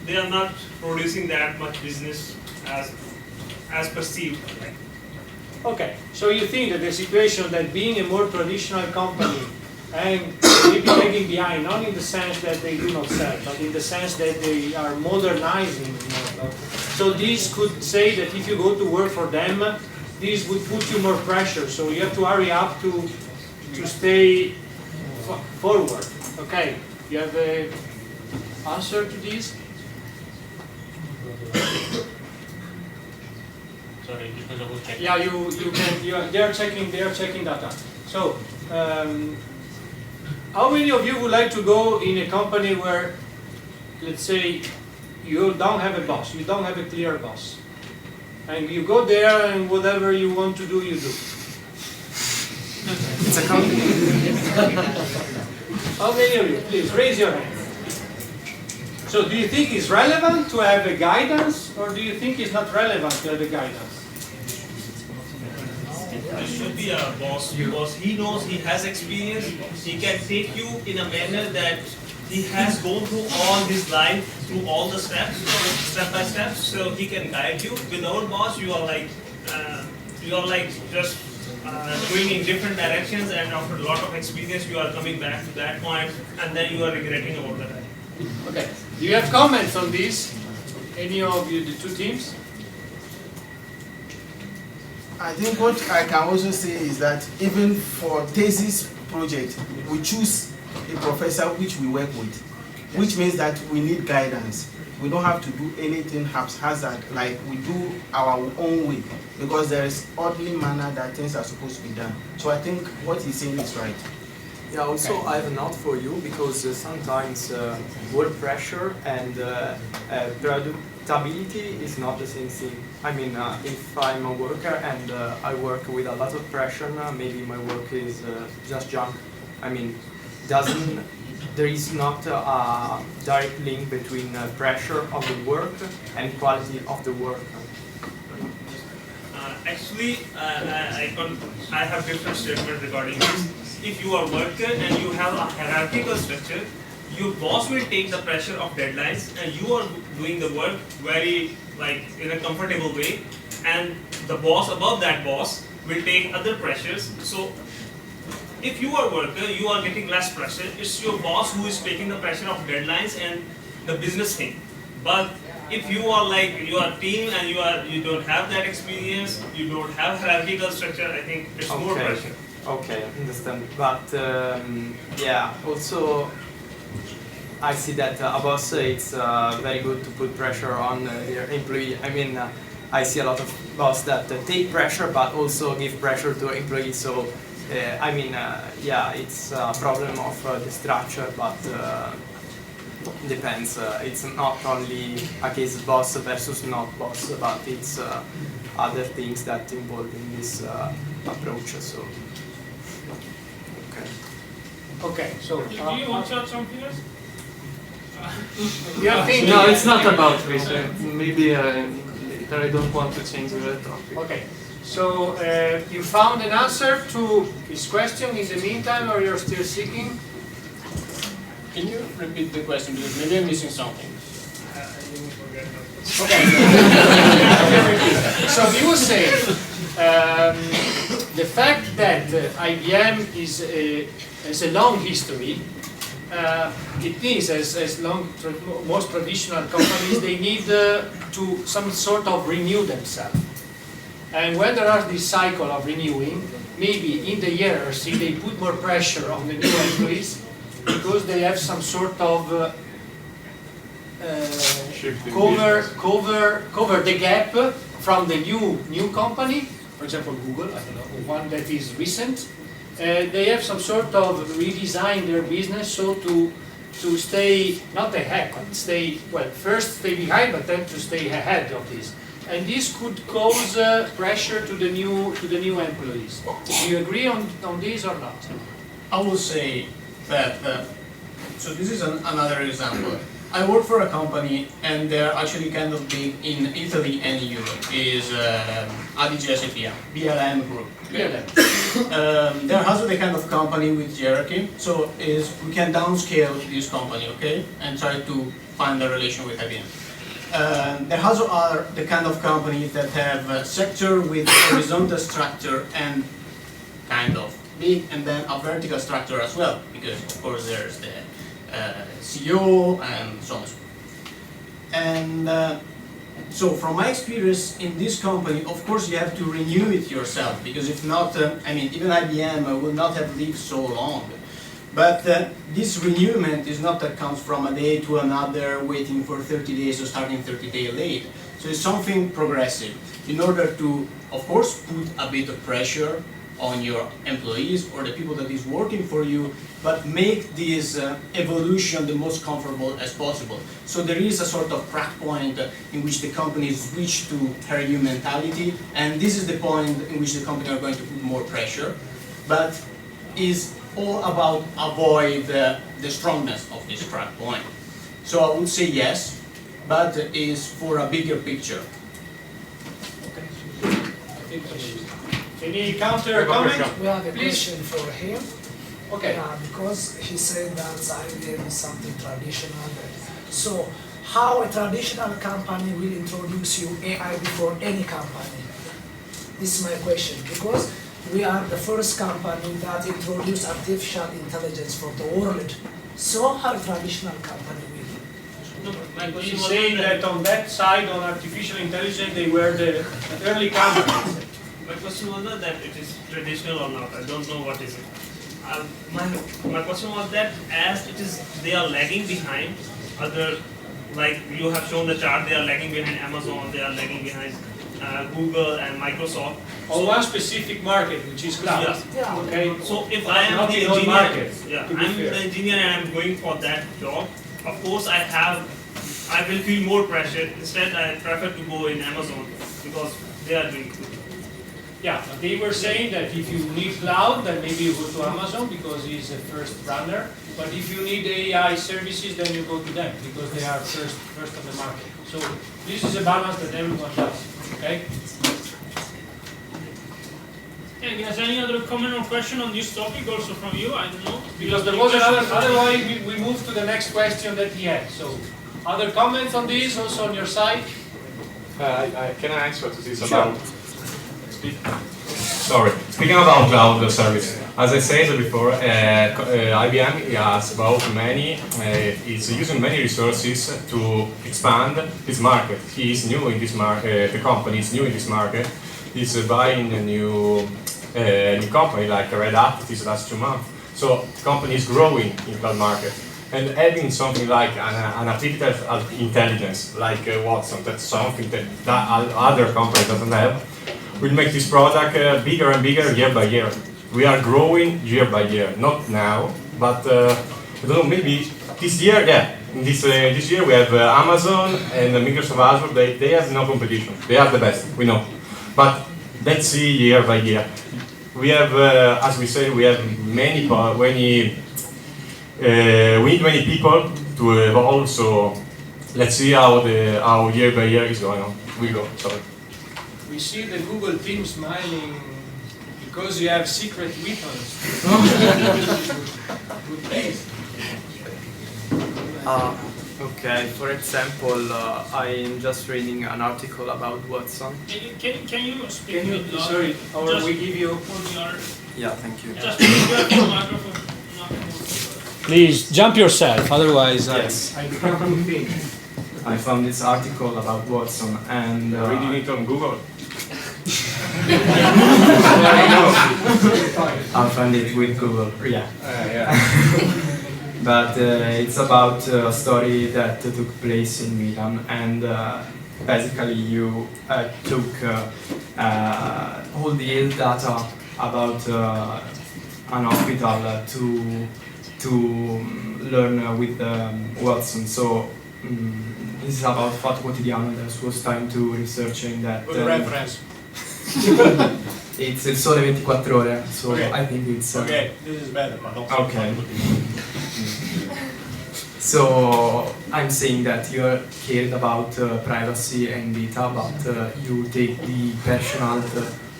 they are not producing that much business as perceived. Okay, so you think that the situation that being a more traditional company and maybe lagging behind, not in the sense that they do not sell, but in the sense that they are modernizing more. So this could say that if you go to work for them, this would put you more pressure. So you have to hurry up to stay forward. Okay, you have the answer to this? Sorry, because I was checking. Yeah, they are checking data. So, how many of you would like to go in a company where, let's say, you don't have a boss, you don't have a clear boss, and you go there and whatever you want to do, you do? It's a company. How many of you? Please raise your hand. So, do you think it's relevant to have a guidance, or do you think it's not relevant to have a guidance? There should be a boss because he knows, he has experience, he can take you in a manner that he has gone through all his life, through all the steps, step by step, so he can guide you. Without boss, you are like just going in different directions, and after a lot of experience, you are coming back to that point, and then you are regretting about that. Okay. Do you have comments on this? Any of you, the two teams? I think what I can also say is that even for thesis project, we choose a professor which we work with, which means that we need guidance. We don't have to do anything haphazard, like we do our own way, because there is orderly manner that things are supposed to be done. So I think what he's saying is right. Yeah, also I have a note for you, because sometimes work pressure and predictability is not the same thing. I mean, if I'm a worker and I work with a lot of pressure, maybe my work is just junk. I mean, there is not a direct link between pressure of the work and quality of the work. Actually, I have different statement regarding this. If you are a worker and you have a hierarchical structure, your boss will take the pressure of deadlines, and you are doing the work very in a comfortable way, and the boss above that boss will take other pressures. So if you are a worker, you are getting less pressure. It's your boss who is taking the pressure of deadlines and the business thing. But if you are you are a team and you don't have that experience, you don't have hierarchical structure, I think it's more pressure. Okay, understand. But yeah, also I see that a boss, it's very good to put pressure on their employee. I mean, I see a lot of boss that take pressure but also give pressure to employees. So I mean, yeah, it's a problem of the structure, but depends. It's not only a case of boss versus not boss, but it's other things that involve in this approach. So Okay, so Do you want to add something else? you are thinking. No, it's not about this. Maybe later I don't want to change the topic. Okay, so you found an answer to his question in the meantime, or you're still seeking? Can you repeat the question, because maybe I'm missing something? Okay. So he was saying the fact that IBM has a long history. It means, as most traditional companies, they need to some sort of renew themselves. And when there are this cycle of renewing, maybe in the years they put more pressure on the new employees because they have some sort of cover the gap from the new company. For example, Google, I don't know, one that is recent. They have some sort of redesign their business so to stay not ahead, but first stay behind, but then to stay ahead of this. And this could cause pressure to the new employees. Do you agree on this or not? I will say that. So this is another example. I work for a company, and they're actually kind of big in Italy and Europe. Is IBICT, BLM group. They're also the kind of company with hierarchy. So we can downscale this company, okay, and try to find a relation with IBM. There also are the kind of companies that have a sector with horizontal structure and kind of big, and then a vertical structure as well, because of course there's the CEO and so on. And so from my experience in this company, of course you have to renew it yourself, because if not, even IBM will not have lived so long. But this renewment is not that comes from a day to another, waiting for 30 days or starting 30 days late. So it's something progressive, in order to, of course, put a bit of pressure on your employees or the people that is working for you, but make this evolution the most comfortable as possible. So there is a sort of crack point in which the company switch to her new mentality, and this is the point in which the company are going to put more pressure, but is all about avoid the strongness of this crack point. So I would say yes, but is for a bigger picture. Any counter comment? We have a Please. question for him. Okay. Because he said that IBM is something traditional. So, how a traditional company will introduce you AI before any company? This is my question. Because we are the first company that introduced artificial intelligence for the world. So, how a traditional company will? No, my question He's was saying that on that side, on artificial intelligence, they were the early companies. My question was not that it is traditional or not. I don't know what is it. My question was that as it is, they are lagging behind other, like you have shown the chart, they are lagging behind Amazon, they are lagging behind Google and Microsoft. On one specific market, which is cloud. Yeah. Okay. So if I am Not the the whole engineer, market, I'm the engineer and I'm going for that job. Of course, I will feel more pressure. Instead, I prefer to go in Amazon because they are doing good. Yeah, they were saying that if you need cloud, then maybe you go to Amazon because it's a first runner. But if you need AI services, then you go to them because they are first on the market. So this is a balance that everyone does. Okay. Hey guys, any other comment or question on this topic also from you? I don't know. Because there was another, otherwise we move to the next question that he had. So other comments on this also on your side? Can I answer to this about? Sorry, speaking about cloud service, as I said before, IBM has bought many, is using many resources to expand this market. He is new in this market, the company is new in this market. He's buying a new company like Red Hat this last 2 months. So the company is growing in cloud market. And having something like an artificial intelligence, like Watson, that's something that other companies doesn't have, will make this product bigger and bigger year by year. We are growing year by year, not now, but I don't know, maybe this year, yeah. This year we have Amazon and Microsoft Azure, they have no competition. They are the best, we know. But let's see year by year. We have, as we say, we have many We need many people to evolve, so let's see how year by year is going on. We go, sorry. We see the Google team smiling because you have secret weapons. Okay, for example, I'm just reading an article about Watson. Can you speak with Laura? Sorry, or Just we give you. for the other- Yeah, thank you. Just grab the microphone. Please jump yourself, otherwise Yes. I become thin. I found this article about Watson and Reading it on Google. I found it with Google. Yeah. Yeah. But it's about a story that took place in Milan, and basically you took all the data about an hospital to learn with Watson. So this is about Fatto Quotidiano. That was time to researching that. Good reference. It's Il Sole 24 Ore, so Okay. I think it's Okay, this is better, but not okay. So I'm saying that you're cared about privacy and data, but you take the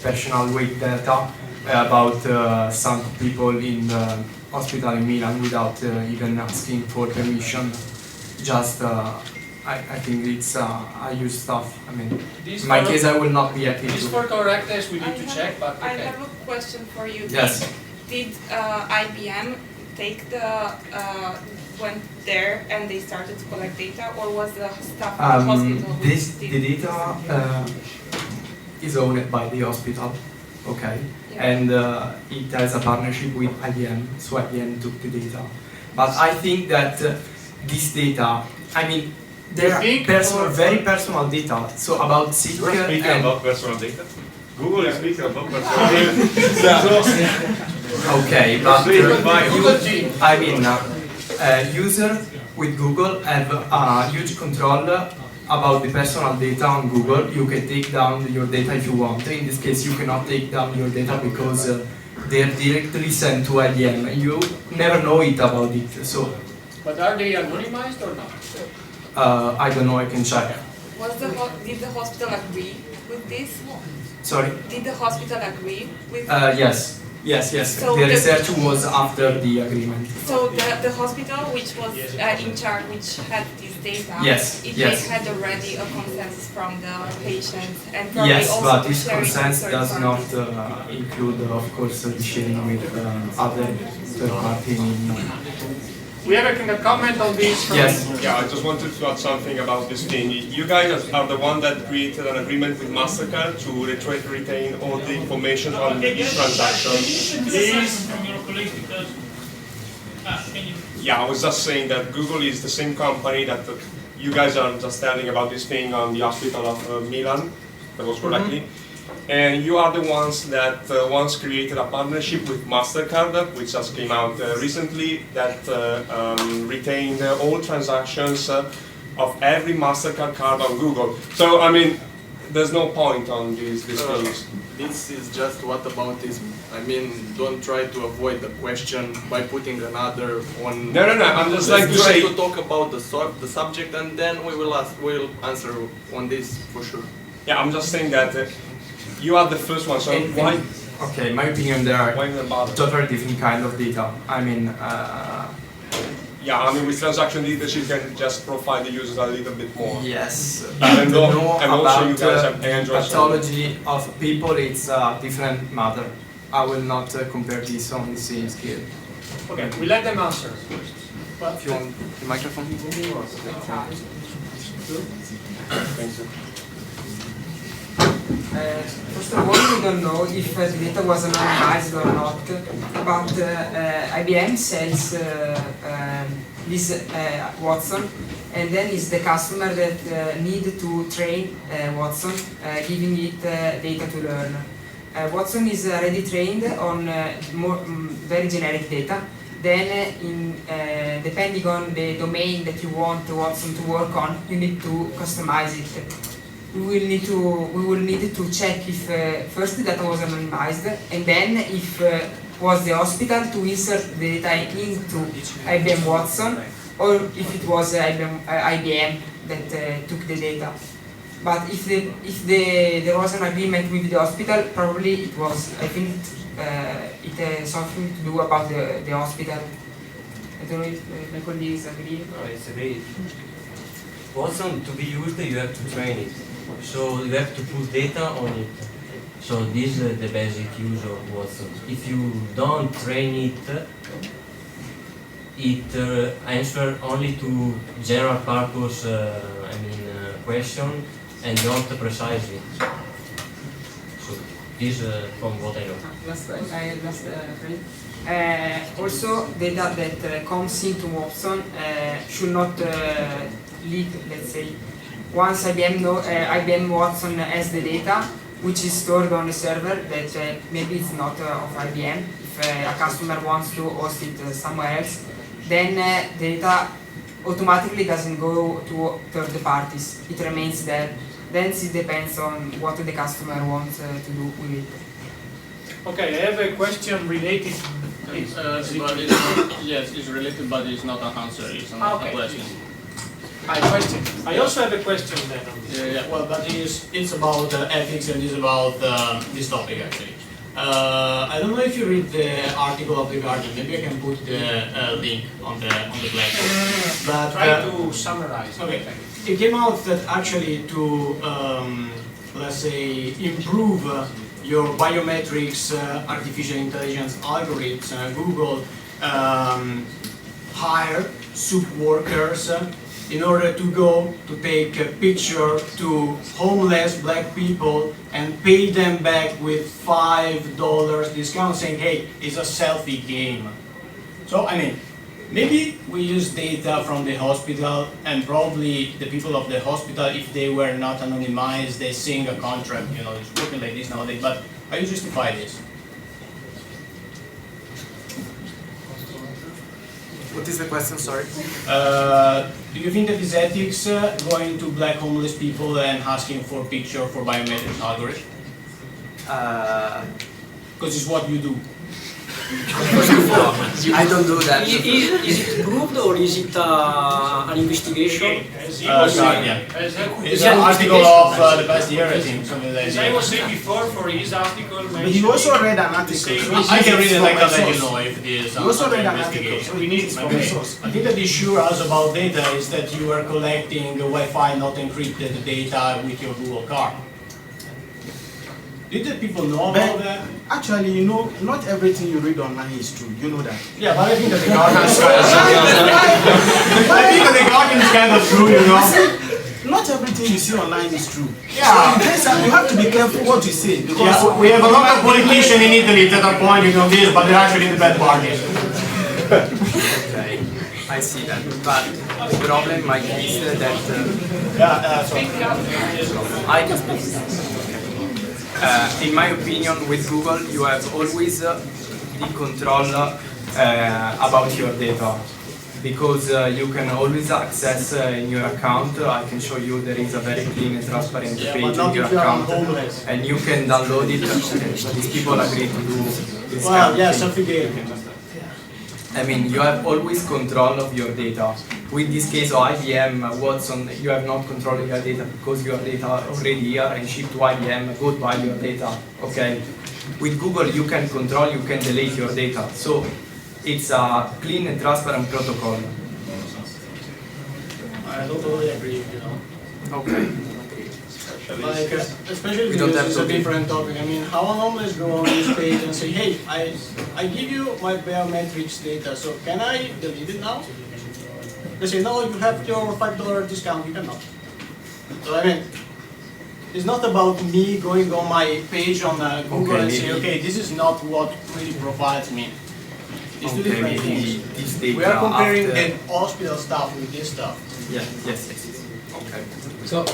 personal weight data about some people in the hospital in Milan without even asking for permission. Just I think it's I use stuff. I mean, in my case, I will not be happy This to. for correctness we need to check, but I okay. have a question for you. Yes. Did IBM take went there and they started to collect data, or was the staff of the hospital? The data is owned by the hospital, okay, and it has a partnership with IBM, so IBM took the data. But I think that this data, I mean, they are very personal data. So about sick You're speaking and about personal data. Google is speaking about personal data. okay, but I mean, user with Google have a huge control about the personal data on Google. You can take down your data if you want. In this case, you cannot take down your data because they're directly sent to IBM. You never know it about it. So, But are they anonymized or not? I don't know. I can check. Did the hospital agree with this? Sorry. Did the hospital agree with? Yes. Yes. So the research was after the agreement. So the hospital, which was in charge, which had this data, Yes, it yes. had already a consensus from the patients and probably Yes, also but to this share it consent with does third not parties. include, of course, the sharing with other third party. We have a comment on this from Yes. Yeah, I just wanted to add something about this thing. You guys are the one that created an agreement with MasterCard to retain all the information on each transaction. Please, from your colleagues, because can you? Yeah, I was just saying that Google is the same company that you guys are just telling about this thing on the hospital of Milan, that was correctly. And you are the ones that once created a partnership with MasterCard, which just came out recently, that retained all transactions of every MasterCard card on Google. So, I mean, there's no point on these things. This is just whataboutism. I mean, don't try to avoid the question by putting another on. No, I'm just like to say. Try to talk about the subject, and then we'll answer on this for sure. Yeah, I'm just saying that you are the first one. So why? Okay, my opinion, there are Why not bother? totally different kind of data. I mean. Yeah, I mean, with transaction data, you can just profile the users a little bit more. Yes, and, but also you about guys have Android. pathology of people, it's a different matter. I will not compare this on the same scale. Okay, we let them answer. But if you want the microphone. Thank you. First of all, we don't know if the data was anonymized or not, but IBM sells this Watson, and then it's the customer that need to train Watson, giving it data to learn. Watson is already trained on very generic data. Then, depending on the domain that you want Watson to work on, you need to customize it. We will need to check if first the data was anonymized, and then if was the hospital to insert the data into IBM Watson, or if it was IBM that took the data. But if there was an agreement with the hospital, probably it was, I think it has something to do about the hospital. I don't know if my colleagues agree. No, it's great. Watson, to be used, you have to train it. So you have to put data on it. So this is the basic use of Watson. If you don't train it, it answers only to general purpose question and not precisely. So this from what I know. Last friend. Also, data that comes into Watson should not leak, let's say. Once IBM Watson has the data, which is stored on a server that maybe it's not of IBM, if a customer wants to host it somewhere else, then the data automatically doesn't go to third parties. It remains there. Then it depends on what the customer wants to do with it. Okay, I have a question related. Yes, it's related, but it's not an answer. It's not a question. Question. I also have a question then. Yeah. Well, but it's about ethics and it's about this topic actually. I don't know if you read the article of The Guardian. Maybe I can put the link on the platform. But try to summarize. Okay. It came out that actually to let's say improve your biometrics artificial intelligence algorithms, Google hire sub workers in order to go to take a picture to homeless black people and pay them back with $5 discount, saying, hey, it's a selfie game. So, I mean, maybe we use data from the hospital, and probably the people of the hospital, if they were not anonymized, they sing a contract, you know, it's working like this nowadays, but how do you justify this? What is the question, sorry? Do you think that is ethics going to black homeless people and asking for picture for biometric algorithm? Because it's what you do. I don't do that. Is it proved or is it an investigation? It's an article of the past year, I think. As I was saying before, for his article, but you also read an article. I can read it, I can let you know if it is. You also read an article, so we need it from the source. I think that the issue us about data is that you are collecting Wi-Fi not encrypted data with your Google card. Did the people know about that? Actually, you know, not everything you read online is true. You know that. Yeah, but I think that the Guardian is kind of I think that the Guardian is kind of true, you know. Not everything you see online is true. Yeah. So you have to be careful what you say. Because yeah, we have a lot of politicians in Italy that are pointing on this, but they're actually the bad parties. Okay, I see that. But the problem might be that I can speak. In my opinion, with Google, you have always the control about your data, because you can always access in your account. I can show you there is a very clean and transparent page in your account, and you can download it. These people agree to do this kind of thing. I mean, you have always control of your data. With this case of IBM, Watson, you have not control of your data because your data are already here and shipped to IBM, goodbye your data, okay? With Google, you can control, you can delete your data. So, it's a clean and transparent protocol. I don't totally agree, you know. Okay. Like, especially because it's a different topic. I mean, how an homeless go on this page and say, hey, I give you my biometrics data, so can I delete it now? They say, no, you have your $5 discount, you cannot. So I mean, it's not about me going on my page on Google and say, okay, this is not what really provides me. It's two different things. We are comparing the hospital stuff with this stuff. Yes. Okay. So,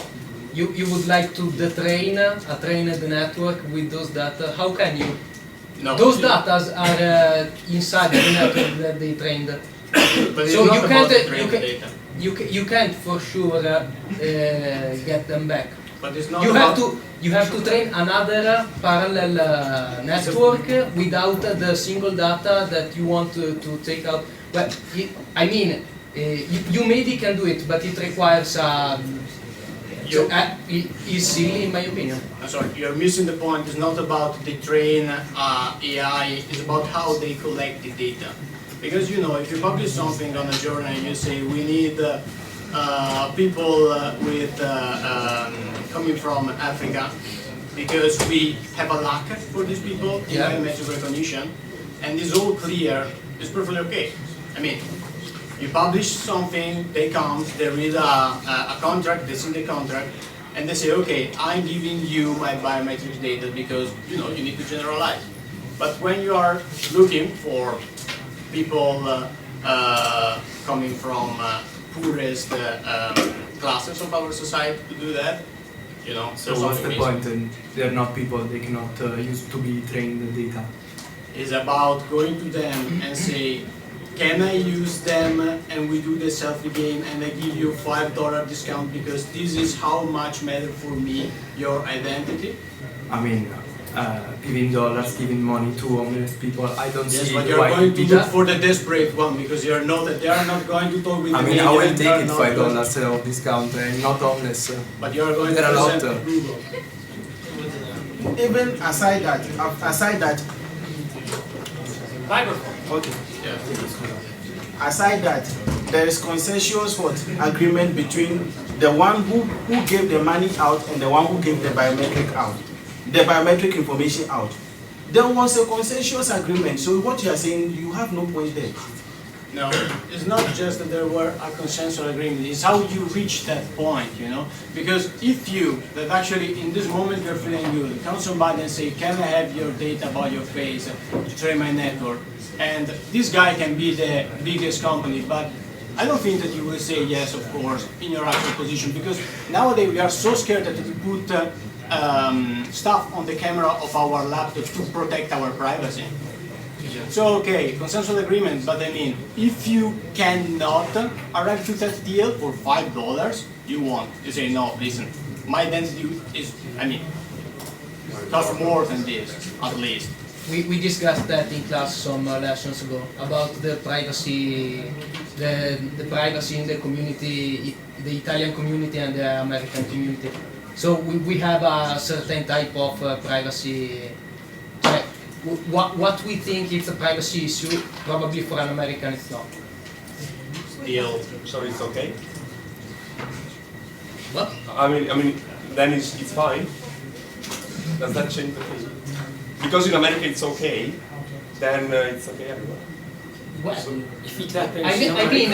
you would like to train the network with those data? How can you? No, those data are inside the network that they trained. But so you can't for sure get them back. But it's not You about have to train another parallel network without the single data that you want to take out. Well, I mean, you maybe can do it, but it requires. Is silly in my opinion. I'm sorry, you're missing the point. It's not about the train AI. It's about how they collect the data. Because you know, if you publish something on a journal and you say we need people with coming from Africa because we have a lack for these people in biometric recognition, and it's all clear, it's perfectly okay. I mean, you publish something, they come, they read a contract, they see the contract, and they say, okay, I'm giving you my biometric data because you know you need to generalize. But when you are looking for people coming from poorest classes of our society to do that, you know. So what's the point? And they are not people; they cannot use to be trained the data. It's about going to them and say, can I use them and we do the selfie game and I give you $5 discount because this is how much matter for me your identity? I mean, giving dollars, giving money to homeless people, I don't see but you're why going to you look for the desperate one because you know that they are not going to talk with I the mean, media I will and take they it are not $5 of discount and not homeless. But you're going there to are a lot. present Google. Even aside that, microphone. Okay. Aside that, there is consensus what agreement between the one who gave the money out and the one who gave the biometric out, the biometric information out. There was a consensus agreement. So what you are saying, you have no point there. No, it's not just that there were a consensus agreement, it's how you reach that point, you know? Because if you, that actually in this moment you're feeling good, come somebody and say, can I have your data about your face to train my network? And this guy can be the biggest company, but I don't think that you will say yes, of course, in your actual position, because nowadays we are so scared that we put stuff on the camera of our laptop to protect our privacy. So, okay, consensual agreement, but I mean, if you cannot arrive to that deal for $5, you won't. You say, no, listen, my identity is, I mean, costs more than this, at least. We discussed that in class some lessons ago about the privacy, the privacy in the community, the Italian community and the American community. So we have a certain type of privacy. What we think is a privacy issue, probably for an American it's not. Deal. So it's okay. What? I mean, then it's fine. Does that change the thing? Because in America it's okay, then it's okay everywhere. Well, if it happens, I mean,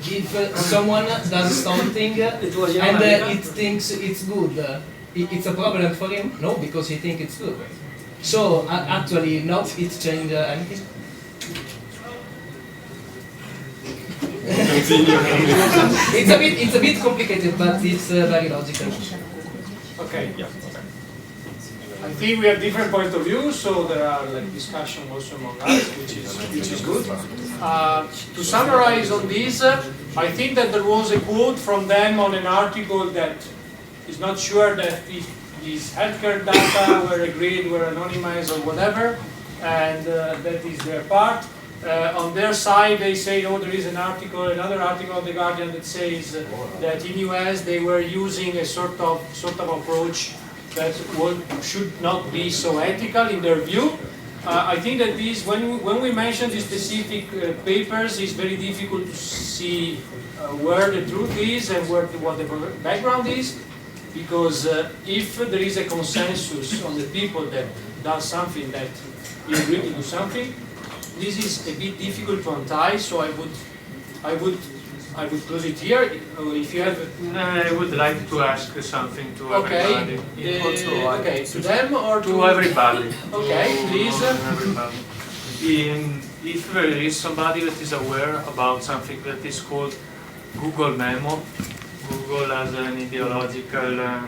if someone does something and it thinks it's good, it's a problem for him? No, because he thinks it's good. So actually, no, it changed anything. It's a bit complicated, but it's very logical. Okay. Yeah. I think we have different points of view, so there are like discussion also among us, which is good. To summarize on this, I think that there was a quote from them on an article that is not sure that if these healthcare data were agreed, were anonymized or whatever, and that is their part. On their side, they say, oh, there is another article of The Guardian that says that in US they were using a sort of approach that should not be so ethical in their view. I think that this, when we mention the specific papers, it's very difficult to see where the truth is and what the background is, because if there is a consensus on the people that does something, that you agree to do something, this is a bit difficult to untie. So I would close it here. If you have, I would like to ask something to everybody. Okay, to them or to everybody. Okay, please. Everybody. If there is somebody that is aware about something that is called Google Memo, Google has an ideological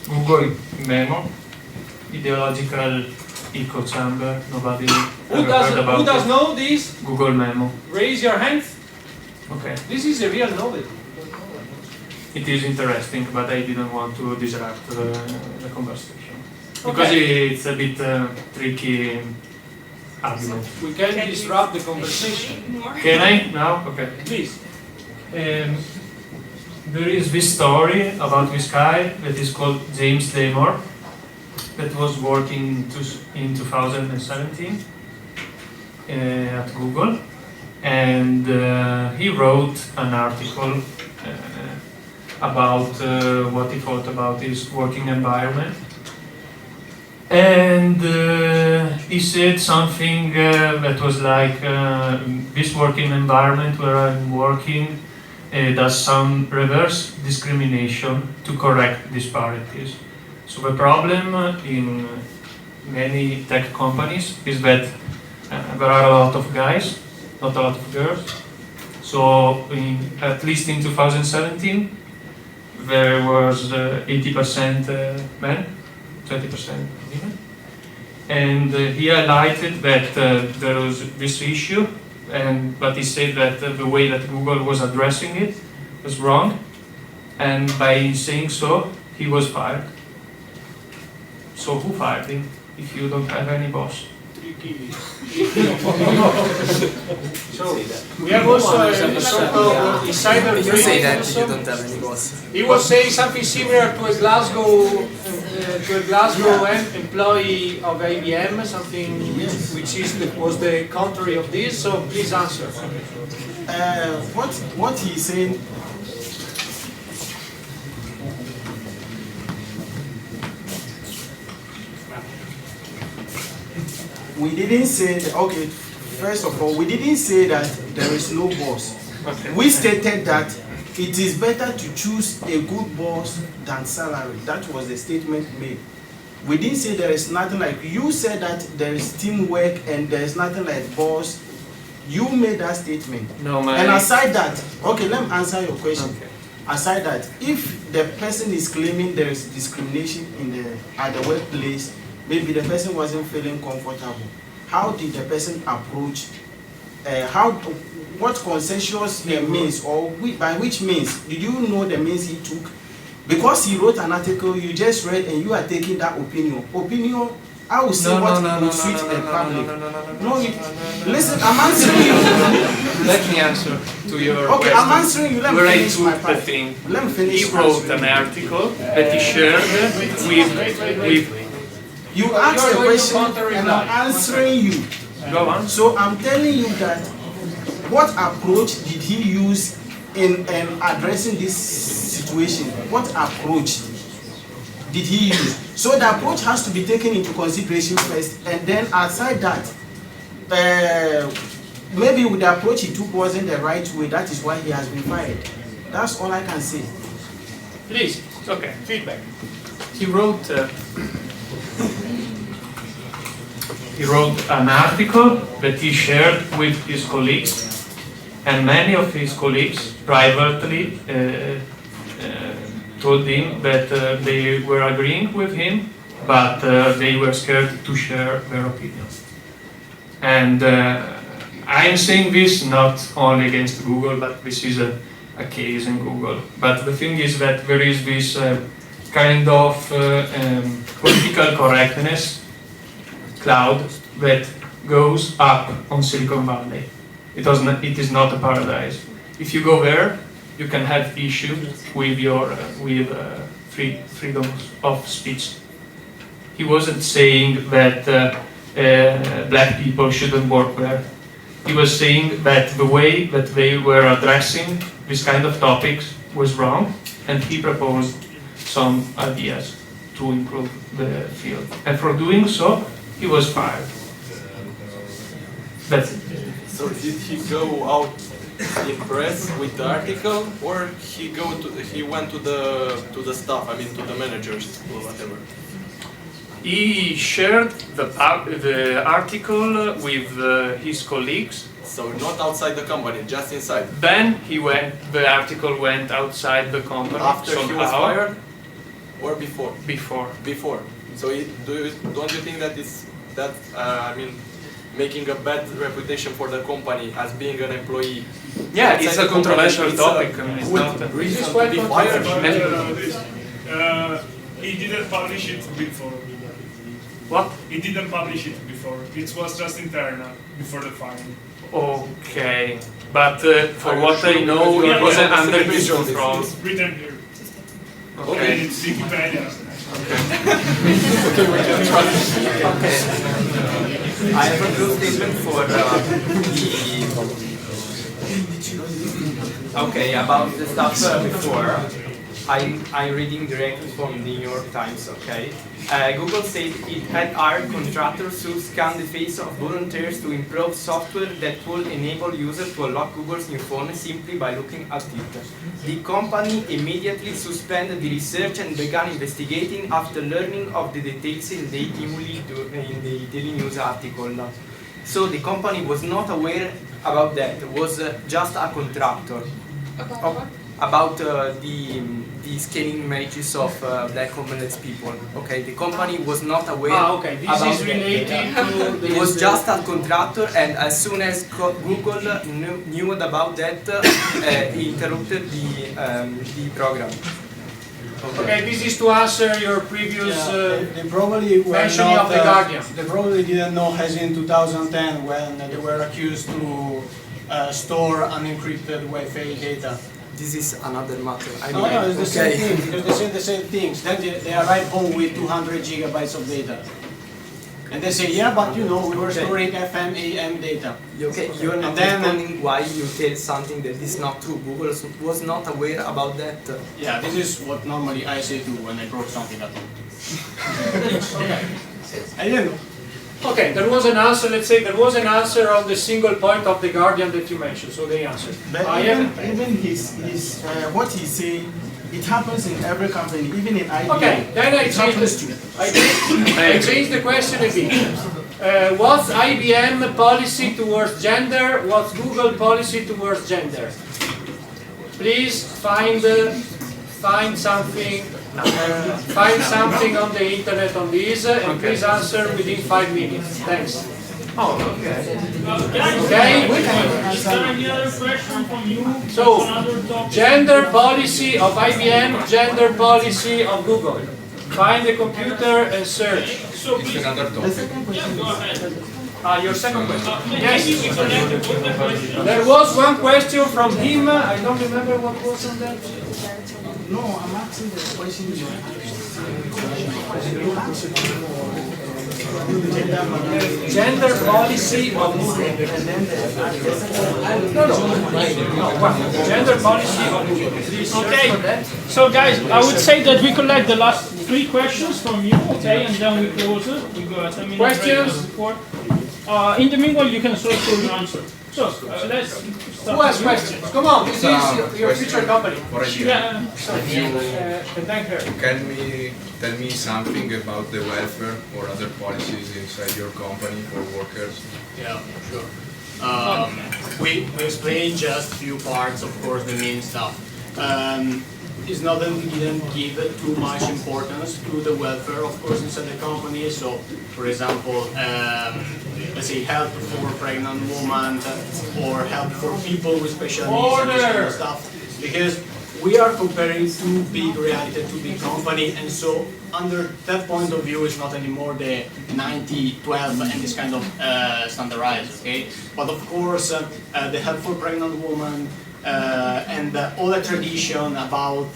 Google Memo, ideological echo chamber. Nobody ever heard about who does it. know this? Google Memo. Raise your hand. Okay. This is a real novelty. it is interesting, but I didn't want to disrupt the conversation because it's a bit tricky argument. We can disrupt the conversation. Can I now? Okay. Please. There is this story about this guy that is called James Damore that was working in 2017 at Google, and he wrote an article about what he thought about his working environment. And he said something that was like, this working environment where I'm working does some reverse discrimination to correct disparities. So the problem in many tech companies is that there are a lot of guys, not a lot of girls. So at least in 2017, there was 80% men, 20% women. And he highlighted that there was this issue, but he said that the way that Google was addressing it was wrong, and by saying so, he was fired. So who fired him if you don't have any boss? So we have also a so-called insider You say trading that also. you don't have any boss. He was saying something similar to a Glasgow employee of IBM, something which was the contrary of this. So please answer. What he's saying. We didn't say that, okay, first of all, we didn't say that there is no boss. We stated that it is better to choose a good boss than salary. That was the statement made. We didn't say there is nothing like, you said that there is teamwork and there is nothing like boss. You made that statement. No, man. And aside that, okay, let me answer your question. Okay. Aside that, if the person is claiming there is discrimination at the workplace, maybe the person wasn't feeling comfortable. How did the person approach? What consensus means, or by which means? Did you know the means he took? Because he wrote an article you just read and you are taking that opinion. Opinion, I will say what would suit the public. No, listen, I'm answering you. Let me answer to your question. question. I'm answering you. Let me finish my part. Let me finish. He wrote an article that he shared with. You asked a question and I'm answering you. Go on. So I'm telling you that what approach did he use in addressing this situation? What approach did he use? So the approach has to be taken into consideration first, and then aside that, maybe the approach he took wasn't the right way. That is why he has been fired. That's all I can say. Please, it's okay. Feedback. He wrote an article that he shared with his colleagues, and many of his colleagues privately told him that they were agreeing with him, but they were scared to share their opinions. And I am saying this not only against Google, but this is a case in Google. But the thing is that there is this kind of political correctness cloud that goes up on Silicon Valley. It is not a paradise. If you go there, you can have issues with your freedom of speech. He wasn't saying that black people shouldn't work there. He was saying that the way that they were addressing this kind of topics was wrong, and he proposed some ideas to improve the field. And for doing so, he was fired. That's it. So did he go out in press with the article, or he went to the staff? I mean, to the managers or whatever. He shared the article with his colleagues. So not outside the company, just inside. Then the article went outside the company. After somehow. he was fired, or before? Before. Before. So don't you think that I mean, making a bad reputation for the company as being an employee Yeah, it's a controversial topic. It's not. This is quite controversial. He didn't publish it before. What? He didn't publish it before. It was just internal before the filing. Okay, but for what I know, it was under his control. It's written here. Okay. It's Wikipedia. Okay. I have a blue statement for okay, about the stuff before. I'm reading directly from the New York Times, okay? Google said it had hired contractors who scan the face of volunteers to improve software that will enable users to unlock Google's new phone simply by looking at it. The company immediately suspended the research and began investigating after learning of the details in the Daily News article. So the company was not aware about that, it was just a contractor. About what? About the scanning images of black homeless people. Okay, the company was not aware. Okay. This about is related to. It was just a contractor, and as soon as Google knew about that, he interrupted the program. Okay, this is to answer your previous they probably were mentioning not, of the Guardian. They probably didn't know, as in 2010, when they were accused to store unencrypted Wi-Fi data. This is another matter. I mean, No, it's the okay. same thing, because they say the same things. Then they arrive home with 200 gigabytes of data. And they say, yeah, but you know, we were storing FM, AM data. Okay, you're not responding why you tell something that is not true. Google was not aware about that. Yeah, this is what normally I say too when I broke something at home. Okay. I didn't know. Okay, there was an answer, let's say there was an answer on the single point of the Guardian that you mentioned, so they answered. But even his what he say, it happens in every company, even in IBM. Okay, then I changed the question a bit. What's IBM policy towards gender? What's Google policy towards gender? Please find something. Find something on the internet on this, and please answer within 5 minutes. Thanks. Oh, okay. Okay. Is there any other question from you? So, Another topic? gender policy of IBM, gender policy of Google. Find the computer and search. So, please. Another topic. Yeah, go ahead. Your second question. Yes. Maybe we connect with the question. There was one question from him. I don't remember what was on that. No, I'm asking the question you Gender policy of Google. No. Gender policy of Google. Please search Okay. for that. So, guys, I would say that we collect the last 3 questions from you, okay, and then we close it. We go at 10 minutes. Questions? Before. In the meanwhile, you can search for your answer. So, let's start. Who has questions? Come on, this is your future company. Yeah. Thank her. Can we tell me something about the welfare or other policies inside your company for workers? Yeah, sure. We explained just a few parts, of course, the main stuff. It's not that we didn't give too much importance to the welfare, of course, inside the company. So, for example, let's say help for pregnant women or help for people with special needs and this kind of stuff. Because we are comparing two big reality, two big company, and so under that point of view, it's not anymore the 90-12 and this kind of standardized, okay? But of course, the help for pregnant women, and all the tradition about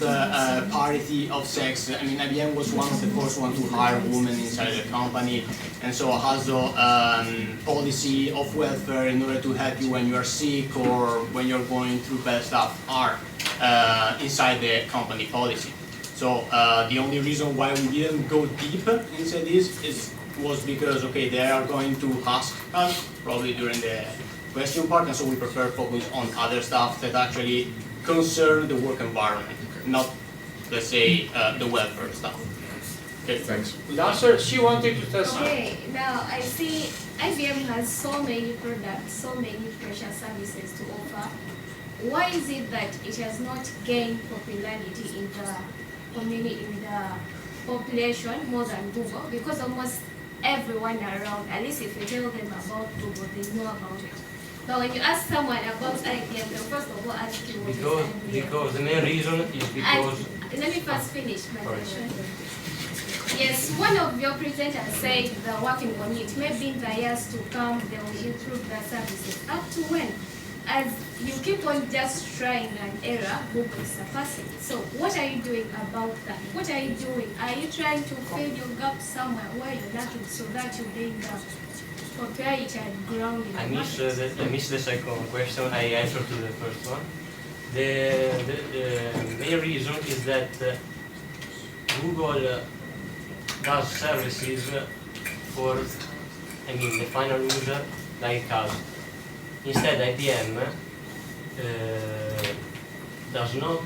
parity of sex. I mean, IBM was one of the first ones to hire women inside the company, and so has a policy of welfare in order to help you when you are sick or when you're going through bad stuff are inside the company policy. So the only reason why we didn't go deep inside this was because, okay, they are going to ask us probably during the question part, and so we prefer focus on other stuff that actually concern the work environment, not, let's say, the welfare stuff. Okay, thanks. Answer, she wanted to test. Okay, now I see IBM has so many products, so many special services to offer. Why is it that it has not gained popularity in the community, in the population more than Google? Because almost everyone around, at least if you tell them about Google, they know about it. But when you ask someone about IBM, they'll first of all ask you what is IBM. Because the main reason is because... And let me first finish my question. Yes, one of your presenters said they're working on it. Maybe in the years to come, they will improve their services. Up to when? As you keep on just trying an error, Google is surpassing. So what are you doing about that? What are you doing? Are you trying to fill your gap somewhere where you're lacking so that you gain the proprietary ground in the market? I missed the second question. I answered to the first one. The main reason is that Google does services for, the final user like us. Instead, IBM does not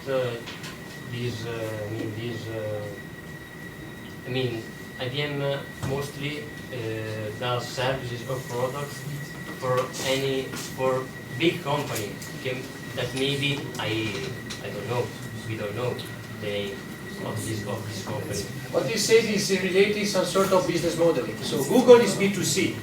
IBM mostly does services or products for big company that maybe I don't know, we don't know the name of this company. What he said is related some sort of business modeling. So Google is B2C.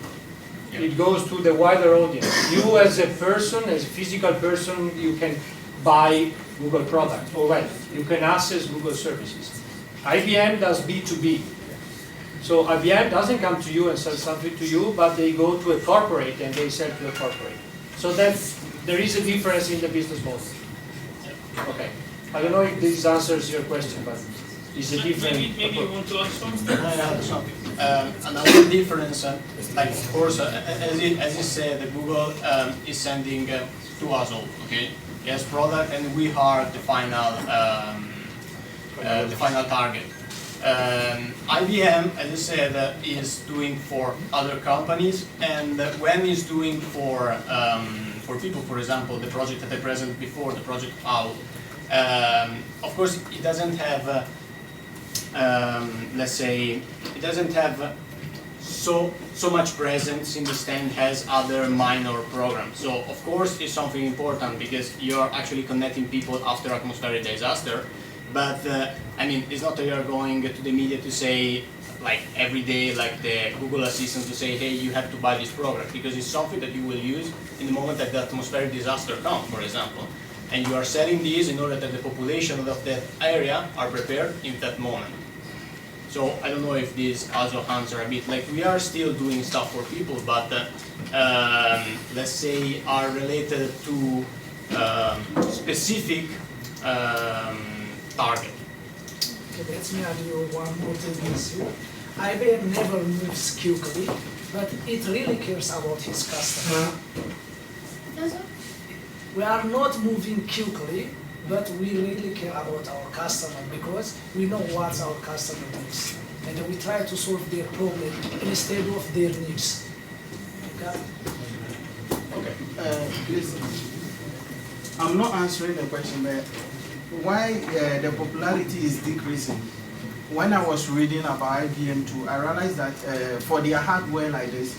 It goes to the wider audience. You as a person, as a physical person, you can buy Google products, or well, you can access Google services. IBM does B2B. So IBM doesn't come to you and sell something to you, but they go to a corporate and they sell to the corporate. So there is a difference in the business model. Okay. I don't know if this answers your question, but it's a different. Maybe you want to add something? Another difference, like of course, as you said, Google is sending to us all. Okay, yes, product, and we are the final target. IBM, as I said, is doing for other companies, and when it's doing for people, for example, the project that I presented before, the project OWL. Of course, it doesn't have, let's say, it doesn't have so much presence in the stand as other minor programs. So, of course, it's something important because you're actually connecting people after atmospheric disaster. But, it's not that you're going to the media to say, like, every day, like the Google Assistant to say, hey, you have to buy this product, because it's something that you will use in the moment that the atmospheric disaster comes, for example. And you are selling these in order that the population of that area are prepared in that moment. So I don't know if this also answers a bit. Like, we are still doing stuff for people, but let's say are related to specific target. Okay, let me add you one more thing here. IBM never moves quickly, but it really cares about his customer. We are not moving quickly, but we really care about our customer because we know what our customer needs, and we try to solve their problem instead of their needs. Okay, please. I'm not answering the question, but why the popularity is decreasing? When I was reading about IBM too, I realized that for their hardware like this,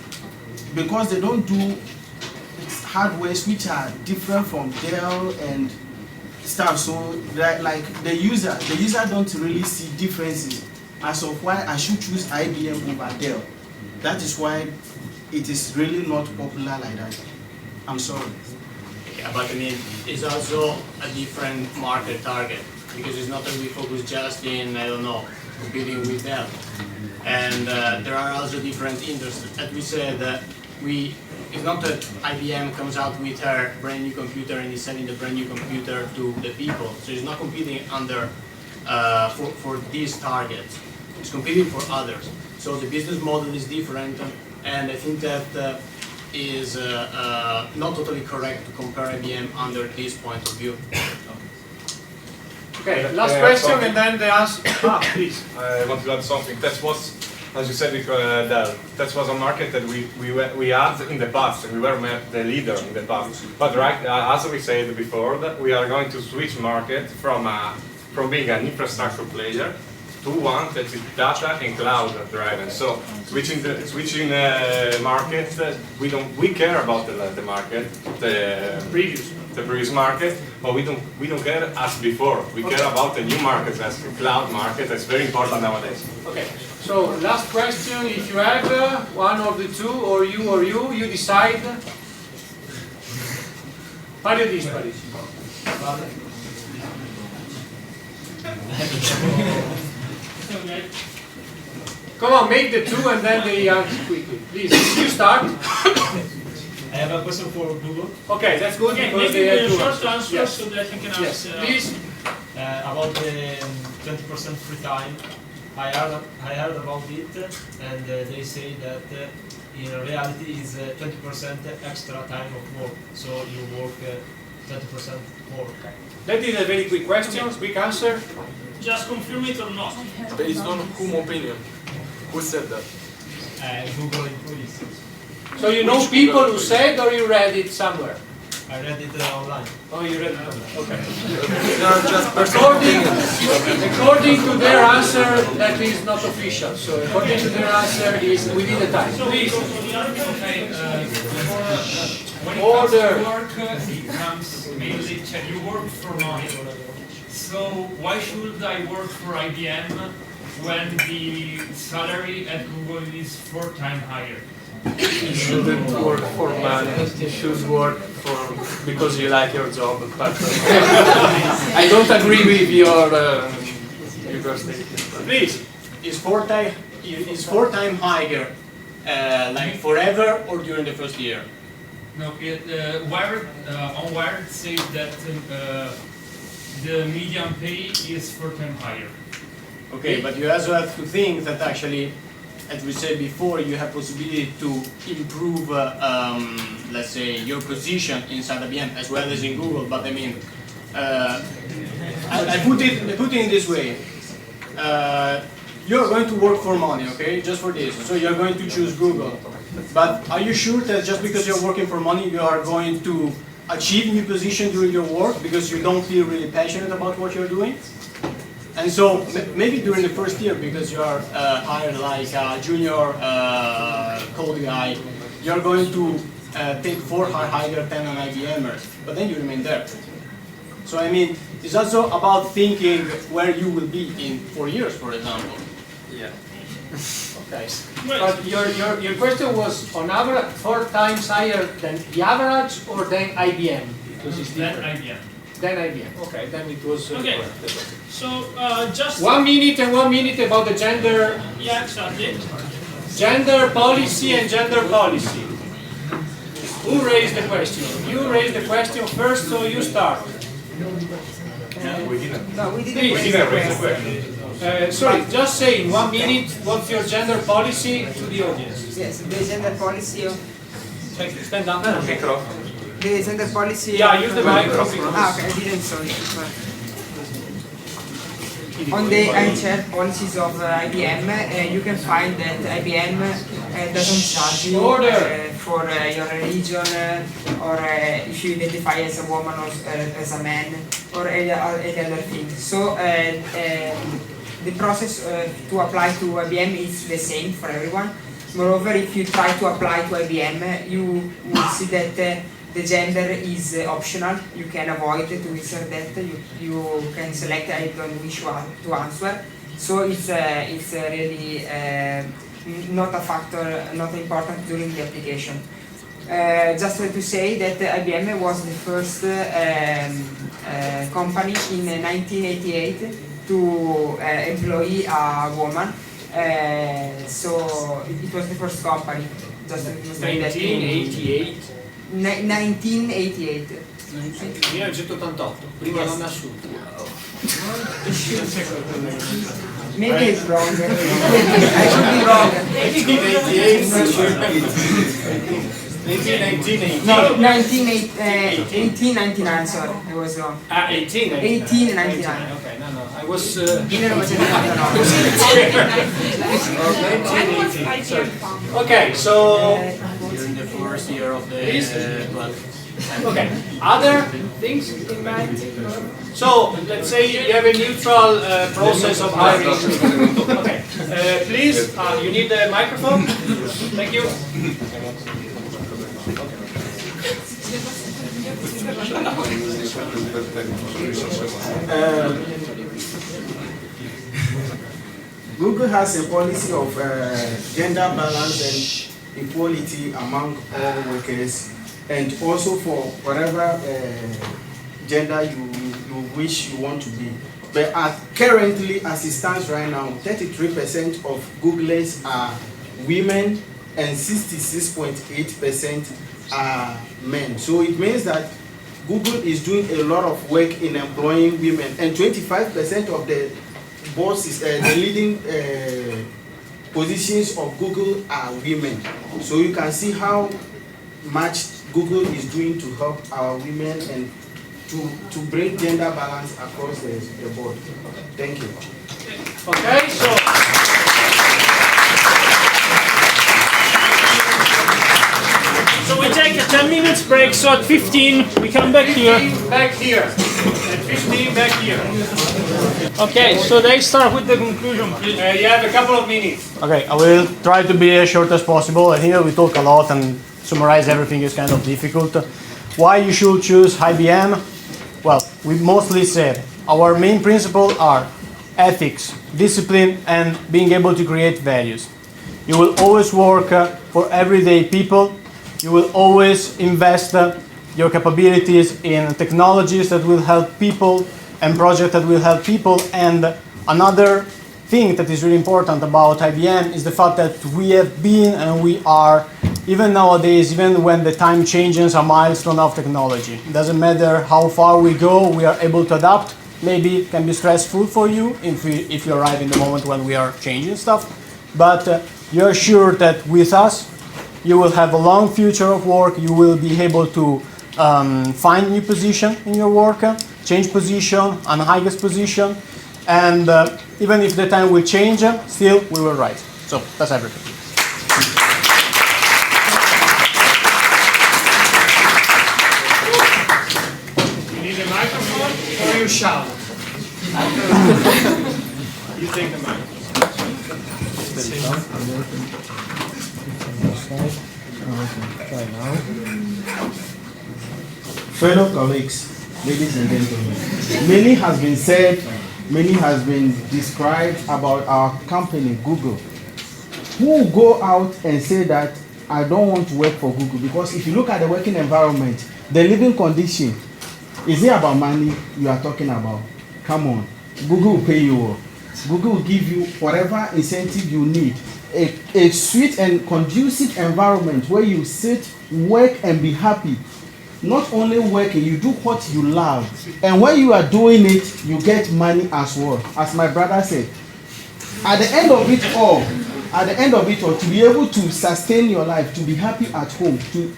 because they don't do hardwares which are different from Dell and stuff, so that, like the user don't really see differences as of why I should choose IBM over Dell. That is why it is really not popular like that. I'm sorry. Yeah, but it's also a different market target because it's not that we focus just in, I don't know, competing with Dell. And there are also different industries. As we said, it's not that IBM comes out with her brand new computer and is selling the brand new computer to the people. So it's not competing under for these targets. It's competing for others. So the business model is different, and I think that is not totally correct to compare IBM under this point of view. Okay, last question and then the answer. Please. I want to add something. That was, as you said, Dell. That was a market that we had in the past, and we were the leader in the past. But right, as we said before, that we are going to switch market from being an infrastructure player to one that is data and cloud driven. So switching market, we care about the market, the previous market, but we don't care as before. We care about the new market, as the cloud market. That's very important nowadays. Okay. So last question, if you have one of the two, or you decide. Fare dispari. Come on, make the two and then the answer quickly. Please, you start. I have a question for Google. Okay, that's good Okay, because maybe they a have short two answer Yes. so that you can Yes, ask. please. About the 20% free time, I heard about it, and they say that in reality is 20% extra time of work, so you work 20% more. That is a very quick question, quick answer. Just confirm it or not. Based on whom opinion? Who said that? Google employees. So you know Which people Google who said or you read it somewhere? I read it online. Oh, you read it online. Okay. They are just personal opinions. According to their answer, that is not official. So according to their answer is within the time. Please. When it Order. comes to work, it comes mainly you work for money. So why should I work for IBM when the salary at Google is 4 times higher? You shouldn't work for money. You should work for because you like your job. But I don't agree with your statement. Please, is 4 time higher like forever or during the first year? No, Wired on Wired says that the median pay is 4 times higher. Okay, but you also have to think that actually, as we said before, you have possibility to improve, let's say, your position inside IBM as well as in Google. But I mean, I put it in this way. You're going to work for money, okay? Just for this. So you're going to choose Google. But are you sure that just because you're working for money, you are going to achieve new position during your work because you don't feel really passionate about what you're doing? And so maybe during the first year, because you are hired like a junior code guy, you're going to take 4 higher than an IBMer, but then you remain there. So I mean, it's also about thinking where you will be in 4 years, for example. Yeah. Okay. But your question was on average 4 times higher than the average or than IBM? Because it's Then different. IBM. Then IBM. Okay, then it was Okay. correct. So just 1 minute and 1 minute about the gender. Yeah, exactly. Gender policy and gender policy. Who raised the question? You raised the question first, so you start. We didn't. No, we didn't Please. raise the question. Sorry, just say in 1 minute what's your gender policy to the audience. Yes, the gender policy of Stand up. the gender policy. Yeah, use the microphone. Okay, I didn't sorry. On the HR policies of IBM, you can find that IBM doesn't charge you for your religion or if you identify as a woman or as a man or any other thing. So the process to apply to IBM is the same for everyone. Moreover, if you try to apply to IBM, you will see that the gender is optional. You can avoid to insert that. You can select I don't wish to answer. So it's really not a factor, not important during the application. Just to say that IBM was the first company in 1988 to employ a woman. So it was the first company. Just to say that. 1988. 1988. 1988, prima non assunto. Maybe it's wrong. I should be wrong. 1988. No, 1899, sorry, I was wrong. 1899. Okay, no, I was... Okay, so... During the first year of the Okay, other things in mind? So, let's say you have a neutral process of hiring. Okay, please, you need the microphone? Thank you. Google has a policy of gender balance and equality among all workers and also for whatever gender you wish you want to be. But currently, as it stands right now, 33% of Googlers are women and 66.8% are men. So it means that Google is doing a lot of work in employing women, and 25% of the bosses, the leading positions of Google are women. So you can see how much Google is doing to help our women and to bring gender balance across the board. Thank you. Okay, So we take a 10 minutes break, so at 15 we come back here. 15 back here, and 15 back here. Okay, so they start with the conclusion, please. You have a couple of minutes. Okay, I will try to be as short as possible. I think we talk a lot and summarize everything is kind of difficult. Why you should choose IBM? Well, we mostly said our main principles are ethics, discipline, and being able to create values. You will always work for everyday people. You will always invest your capabilities in technologies that will help people and projects that will help people. And another thing that is really important about IBM is the fact that we have been and we are, even nowadays, even when the time changes, a milestone of technology. It doesn't matter how far we go, we are able to adapt. Maybe it can be stressful for you if you arrive in the moment when we are changing stuff. But you're sure that with us, you will have a long future of work. You will be able to find new position in your work, change position, and highest position. And even if the time will change, still we will rise. So that's everything. You need a microphone or you shout? You take the microphone. Fellow colleagues, ladies and gentlemen, many has been said, many has been described about our company, Google. Who will go out and say that I don't want to work for Google? Because if you look at the working environment, the living condition, is it about money you are talking about? Come on, Google will pay you. Google will give you whatever incentive you need. A sweet and conducive environment where you sit, work, and be happy. Not only working, you do what you love. And when you are doing it, you get money as well. As my brother said, at the end of it all, to be able to sustain your life, to be happy at home, to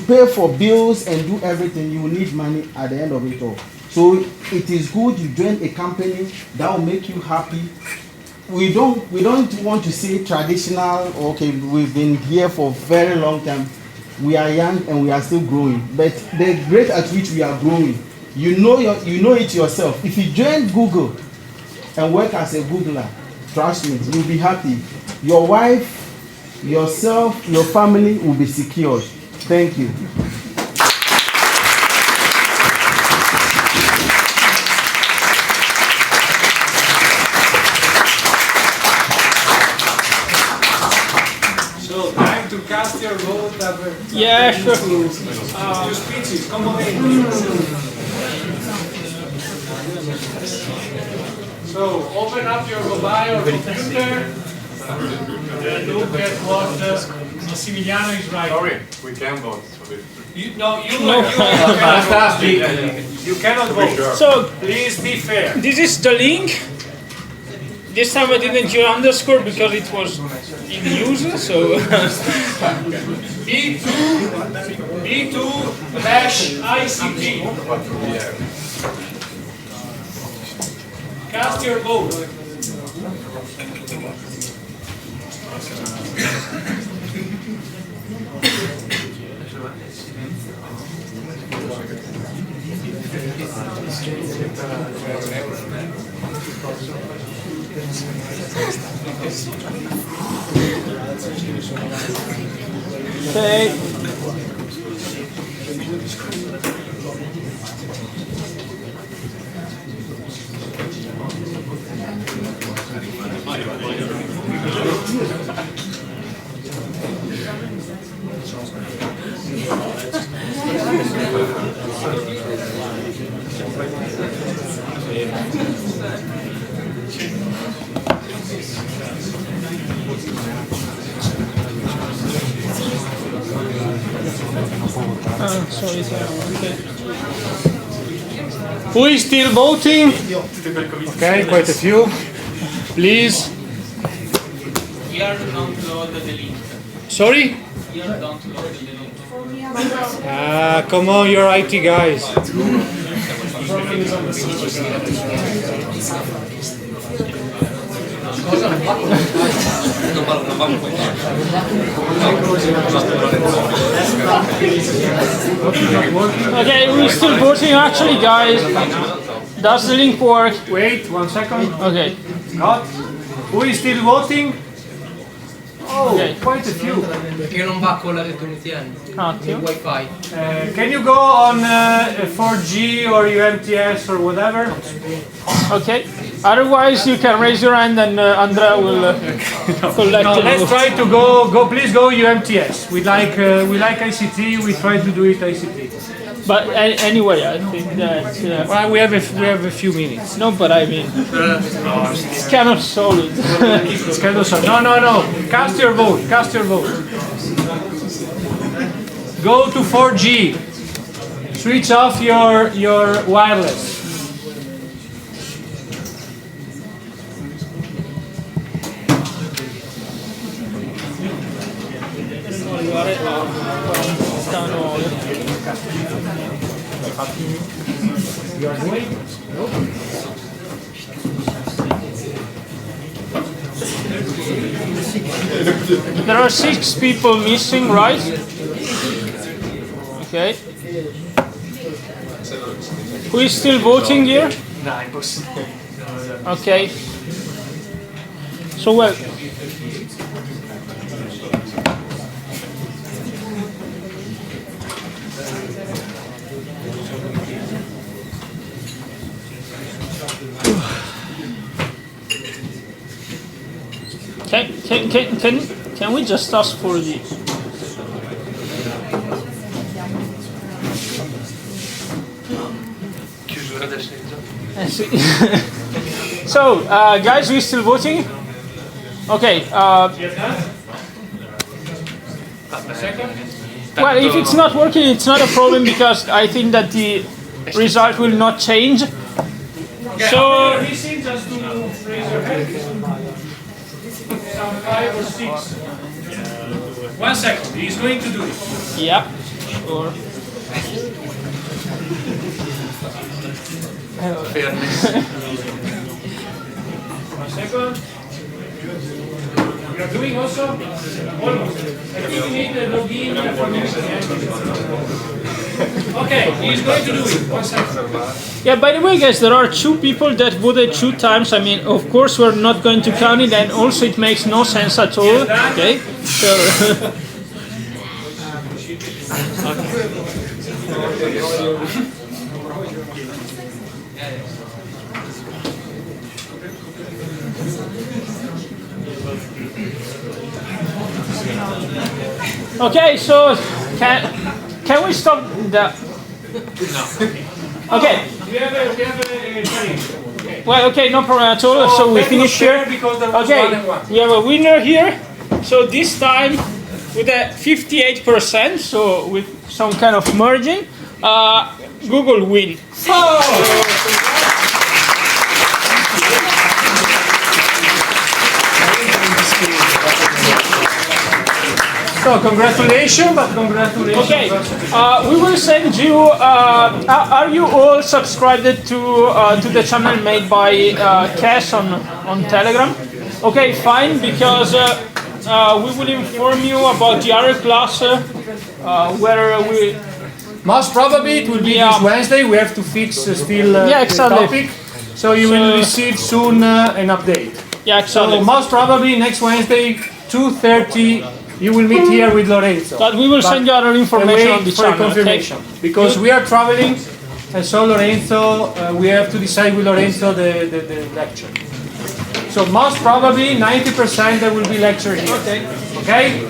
pay for bills and do everything, you will need money at the end of it all. So it is good you join a company that will make you happy. We don't want to say traditional, okay, we've been here for a very long time. We are young and we are still growing. But the rate at which we are growing, you know it yourself. If you join Google and work as a Googler, trust me, you'll be happy. Your wife, yourself, your family will be secured. Thank you. So, time to cast your vote. Yeah, sure. Your speeches, come on in. So, open up your mobile computer and look at what Massimiliano is writing. Sorry, we can vote. You cannot vote. So, please be fair. This is the link. This time I didn't use underscore because it was in use, so... B2/ICT. Cast your vote. Okay. So it's okay. Who is still voting? Okay, quite a few. Please. We are download the link. Sorry? We are download the link. Come on, you're IT guys. Okay, we're still voting actually, guys. Does the link work? Wait 1 second. Okay. Got. Who is still voting? Oh, Okay. quite a few. Perché non va con la rete unitiana? Attimo. Il wifi. Can you go on 4G or UMTS or whatever? Okay. Otherwise, you can raise your hand and Andrea will collect No, it. let's try to go. Please go UMTS. We like ICT. We try to do it ICT. But anyway, I think that Well, we have a few minutes. no, but I mean, it's kind of solid. It's kind of so. No. Cast your vote. Cast your vote. Go to 4G. Switch off your wireless. You are doing? There are 6 people missing, right? Okay. Who is still voting here? No, impossibile. Okay. So well. Can we just ask for the Chiusura del senso. So, guys, we still voting? Okay. Well, if it's not working, it's not a problem because I think that the result will not change. So, Missing, just to raise your hand. Some 5 or 6. 1 second. He's going to do it. yeah, sure. One second. You are doing also? Almost. I think you need the login information. Okay, he's going to do it. 1 second. Yeah, by the way, guys, there are 2 people that voted 2 times. I mean, of course, we're not going to count it, and also it makes no sense at all. Okay, so. Okay, so can we stop the? No. Okay. We have a training. Well, okay, no problem at all. So we finish here. Okay, we have a winner here. So this time with a 58%, so with some kind of margin, Google win. So congratulations, but congratulations. Okay, we will send you. Are you all subscribed to the channel made by Cash on Telegram? Okay, fine, because we will inform you about the other class where we. Most probably it will be this Wednesday. We have to fix still exactly. the topic, so you will receive soon an update. Yeah, exactly. So most probably next Wednesday, 2:30. You will meet here with Lorenzo. But we will send you other information on the channel, confirmation. okay? Because we are traveling, and so Lorenzo, we have to decide with Lorenzo the lecture. So most probably 90% there will be lecture here. Okay? Okay?